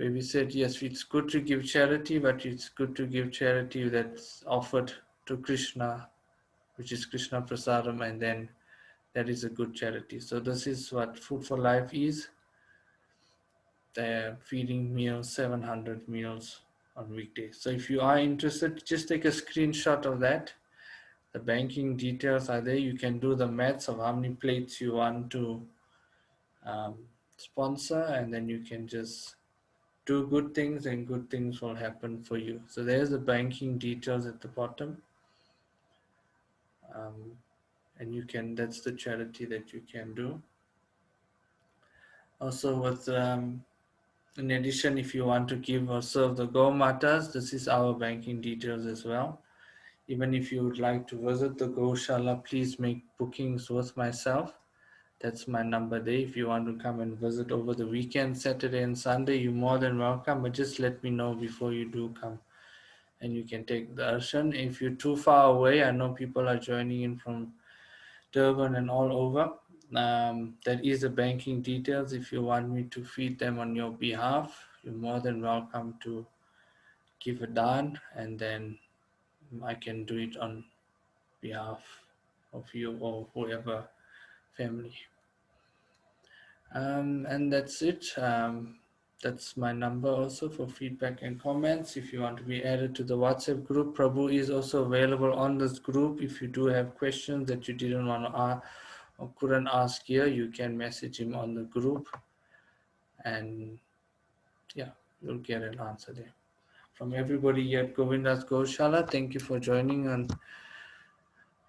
where we said, yes, it's good to give charity, but it's good to give charity that's offered to Krishna, which is Krishna Prasadam, and then that is a good charity. So this is what Food for Life is. They're feeding meals, 700 meals on weekdays. So if you are interested, just take a screenshot of that. The banking details are there. You can do the maths of how many plates you want to sponsor, and then you can just do good things and good things will happen for you. So there's the banking details at the bottom. And you can, that's the charity that you can do. Also with in addition, if you want to give or serve the Go Matas, this is our banking details as well. Even if you would like to visit the Goshala, please make bookings with myself. That's my number there. If you want to come and visit over the weekend, Saturday and Sunday, you're more than welcome, but just let me know before you do come. And you can take the darshan. If you're too far away, I know people are joining in from Durban and all over. That is the banking details. If you want me to feed them on your behalf, you're more than welcome to give a dan, and then I can do it on behalf of you or whoever family. And that's it. That's my number also for feedback and comments. If you want to be added to the WhatsApp group, Prabhu is also available on this group. If you do have questions that you didn't want to ask or couldn't ask here, you can message him on the group, and yeah, you'll get an answer there. From everybody here at Govinda's Goshala, thank you for joining on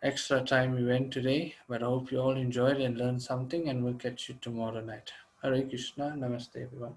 extra time we went today, but I hope you all enjoyed and learned something, and we'll catch you tomorrow night. Hare Krishna, Namaste everyone.